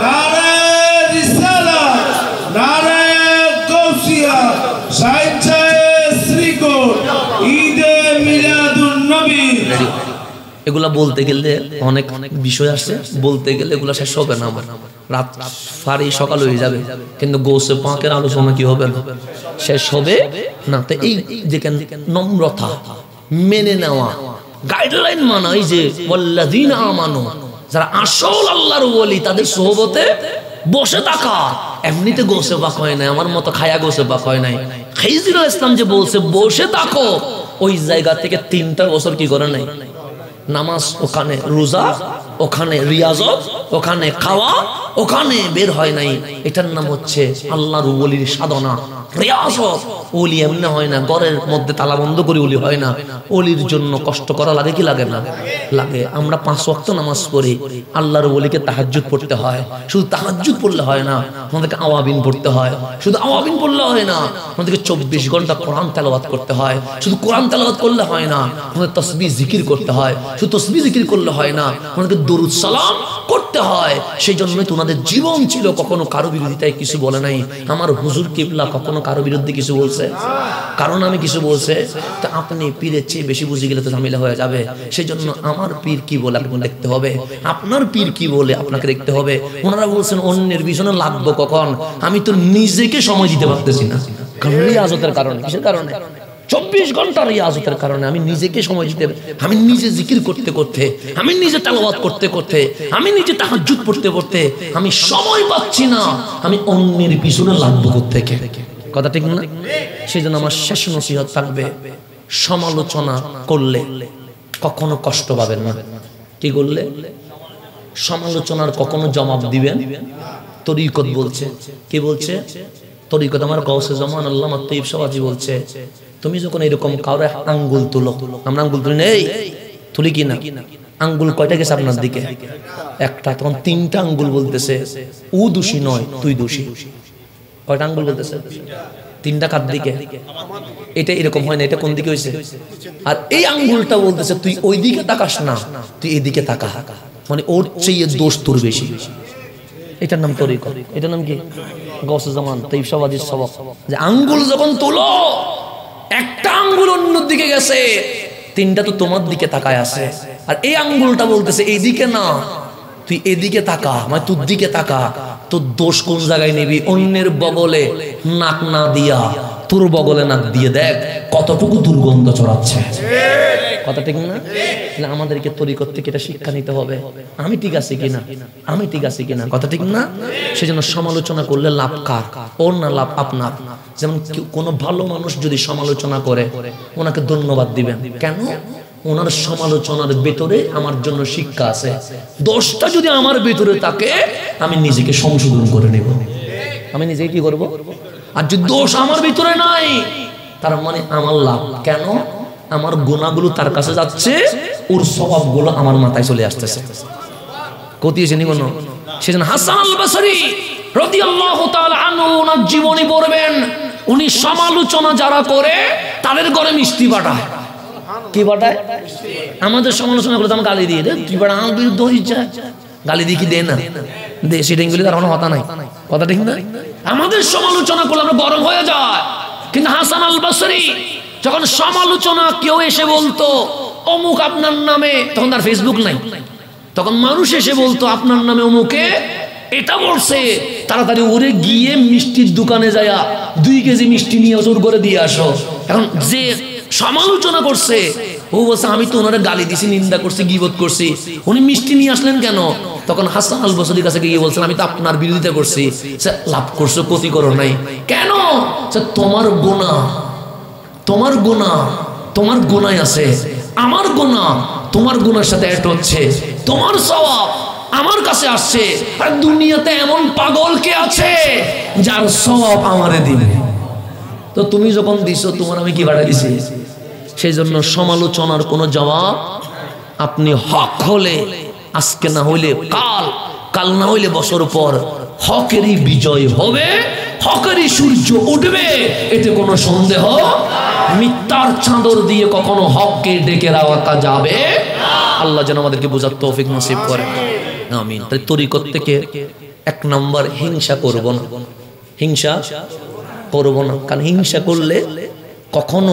নারে রিসালাত, নারে গাউসিয়া, শাইন শাহ শ্রীকোট, ঈদে মিলাদুন নবী। এগুলা বলতে গেলে অনেক অনেক বিষয় আছে, বলতে গেলে এগুলা শেষ হবে না। আমার রাত ফারি সকাল হয়ে যাবে, কিন্তু গৌসে পাকের আলোচনা কি হবে না, শেষ হবে না। তো এই যে নম্রতা, মেনে নেওয়া, গাইডলাইন মানা, এই যে ওয়াল্লাযীনা আমানু, যারা আসল আল্লাহর ওলি, তাদের সোহবতে বসে থাকা। এমনিতে গৌসে পাক হয় না, আমার মতো খায়া গৌসে পাক হয় নাই। খিজির আলাইহিস সালাম যে বলছে বসে থাকো, ওই জায়গা থেকে 3টা বছর কি করে নাই, নামাজ ওখানে, রোজা ওখানে, রিয়াজত ওখানে, খাওয়া ওখানে বের হয় নাই। এটার নাম হচ্ছে আল্লাহর ওলির সাধনা, রিয়াজত। ওলি এমনি হয় না, ঘরের মধ্যে তালা বন্ধ করে ওলি হয় না। ওলির জন্য কষ্ট করা লাগে কি লাগে না? লাগে। আমরা 5 ওয়াক্ত নামাজ পড়ি, আল্লাহর ওলিকে তাহাজ্জুদ পড়তে হয়। শুধু তাহাজ্জুদ পড়লে হয় না, আমাদেরকে আওয়াবিন পড়তে হয়। শুধু আওয়াবিন পড়লে হয় না, আমাদেরকে 24 ঘন্টা কোরআন তেলাওয়াত করতে হয়। শুধু কোরআন তেলাওয়াত করলে হয় না, আমাদের তাসবিহ জিকির করতে হয়। শুধু তাসবিহ জিকির করলে হয় না, আমাদেরকে দরুদ সালাম করতে হয়। সেই জন্যই তো ওনাদের জীবন ছিল, কখনো কারো বিরোধিতায় কিছু বলে নাই। আমার হুজুর কিবলা কখনো কারো বিরুদ্ধে কিছু বলছে? কারণ আমি কিছু বলছে? তো আপনি পীরের চেয়ে বেশি বুঝে গেলে তো ঝামেলা হয়ে যাবে। সেই জন্য আমার পীর কি বলে আপনাকে দেখতে হবে, আপনার পীর কি বলে আপনাকে দেখতে হবে। ওনারা বলছেন অন্যের পিছনে লাগবো কখন? আমি তো নিজেকে সময় দিতে পারতেছি না, কারণ রিয়াজতের কারণে। কিসের কারণে? 24 ঘন্টা রিয়াজতের কারণে আমি নিজেকে সময় দিতে, আমি নিজে জিকির করতে করতে, আমি নিজে তেলাওয়াত করতে করতে, আমি নিজে তাহাজ্জুদ পড়তে পড়তে আমি সময় পাচ্ছি না। আমি অন্যের পিছনে লাগবো কোত্থেকে? কথা ঠিক না? সেই জন্য আমার শেষ নসিহত থাকবে, সমালোচনা করলে কখনো কষ্ট পাবেন না। কি করলে? সমালোচনার কখনো জবাব দিবেন। তরিকত বলছে, কি বলছে? তরিকত আমার গাউসে জামান আল্লামা তৈয়ব শাহবাজি বলছে, তুমি যখন এরকম কারো আঙ্গুল তুলো, আমরা আঙ্গুল তুলি নেই, তুলি কি না? আঙ্গুল কয়টা গেছে আপনার দিকে? একটা। তখন 3টা আঙ্গুল বলতেছে ও দোষী নয়, তুই দোষী। কয়টা আঙ্গুল বলতেছে? 3টা কার দিকে? এটা এরকম হয় না, এটা কোন দিকে হয়েছে? আর এই আঙ্গুলটা বলতেছে তুই ওই দিকে তাকাস না, তুই এদিকে তাকা। মানে ওর চেয়ে দোষ তোর বেশি। এটার নাম তরিকত। এটার নাম কি? গাউসে জামান তৈয়ব শাহবাজির সবক, যে আঙ্গুল যখন তোলো, একটা আঙ্গুল অন্য দিকে গেছে, 3টা তো তোমার দিকে তাকায় আছে। আর এই আঙ্গুলটা বলতেছে এইদিকে না, তুই এদিকে তাকা, মানে তোর দিকে তাকা। তোর দোষ কোন জায়গায় নিবি? অন্যের বগলে নাক না দিয়া তোর বগলে নাক দিয়ে দেখ কতটুকু দুর্গন্ধ ছড়াচ্ছে। কথা ঠিক না? আমাদেরকে তরিকত থেকে এটা শিক্ষা নিতে হবে, আমি ঠিক আছি কিনা, আমি ঠিক আছি কিনা। কথা ঠিক না? সেজন্য সমালোচনা করলে লাভ কার? ওর না, লাভ আপনার। যেমন কোনো ভালো মানুষ যদি সমালোচনা করে, ওনাকে ধন্যবাদ দিবেন। কেন? ওনার সমালোচনার ভেতরে আমার জন্য শিক্ষা আছে। দোষটা যদি আমার ভেতরে থাকে, আমি নিজেকে সংশোধন করে নেব। আমি নিজেকে কি করব? আর যদি দোষ আমার ভিতরে নাই, তার মানে আমার লাভ। কেন? আমার গুনাহগুলো তার কাছে যাচ্ছে, ওর স্বভাবগুলো আমার মাথায় চলে আসতেছে। কতিয়েছে নি কোনো? সেজন্য হাসান আল বসরি রাদিয়াল্লাহু তাআলা আনহু ওনার জীবনী পড়বেন, উনি সমালোচনা যারা করে তাদের ঘরে মিষ্টি পাঠায়। কি পাঠায়? আমাদের সমালোচনা করে তো আমি গালি দিয়ে, তুই বড় আমার বিরুদ্ধে হইছে, গালি দিয়ে কি দেয় না? দেশি ডেঙ্গুলি তার কোনো কথা নাই। কথা ঠিক না? আমাদের সমালোচনা করলে আমরা গরম হয়ে যায়। কিন্তু হাসান আল বসরি যখন সমালোচনা কেউ এসে বলতো অমুক আপনার নামে, তখন তার ফেসবুক নাই, তখন মানুষ এসে বলতো আপনার নামে অমুকে এটা বলছে, তাড়াতাড়ি ওরে গিয়ে মিষ্টির দোকানে যায় 2 কেজি মিষ্টি নিয়ে জোর করে দিয়ে আসো। এখন যে সমালোচনা করছে ও বলছে আমি তো ওনারে গালি দিছি, নিন্দা করছি, গীবত করছি, উনি মিষ্টি নিয়ে আসলেন কেন? তখন হাসান আল বসরির কাছে গিয়ে বলছেন আমি তো আপনার বিরোধিতা করছি। লাভ করছো, ক্ষতি করো নাই। কেন? তোমার গুনাহ, তোমার গুনাহ তোমার গুনায় আছে, আমার গুনাহ তোমার গুনার সাথে অ্যাড হচ্ছে, তোমার সওয়াব আমার কাছে আসছে। আর দুনিয়াতে এমন পাগল কে আছে যার সওয়াব আমারে দিবে? তো তুমি যখন দিছো, তোমার আমি কি বাড়া দিছি? সেই জন্য সমালোচনার কোনো জবাব আপনি হক হলে আজকে না হইলে কাল, কাল না হইলে বছর পর হকেরই বিজয় হবে, হকেরই সূর্য উঠবে, এতে কোনো সন্দেহ। মিথ্যার চাদর দিয়ে কখনো হককে ডেকে রাখা যাবে। আল্লাহ যেন আমাদেরকে বোঝার তৌফিক নসিব করে, আমিন। তাই তরিকত থেকে 1 নম্বর হিংসা করব না, হিংসা করব না। কারণ হিংসা করলে কখনো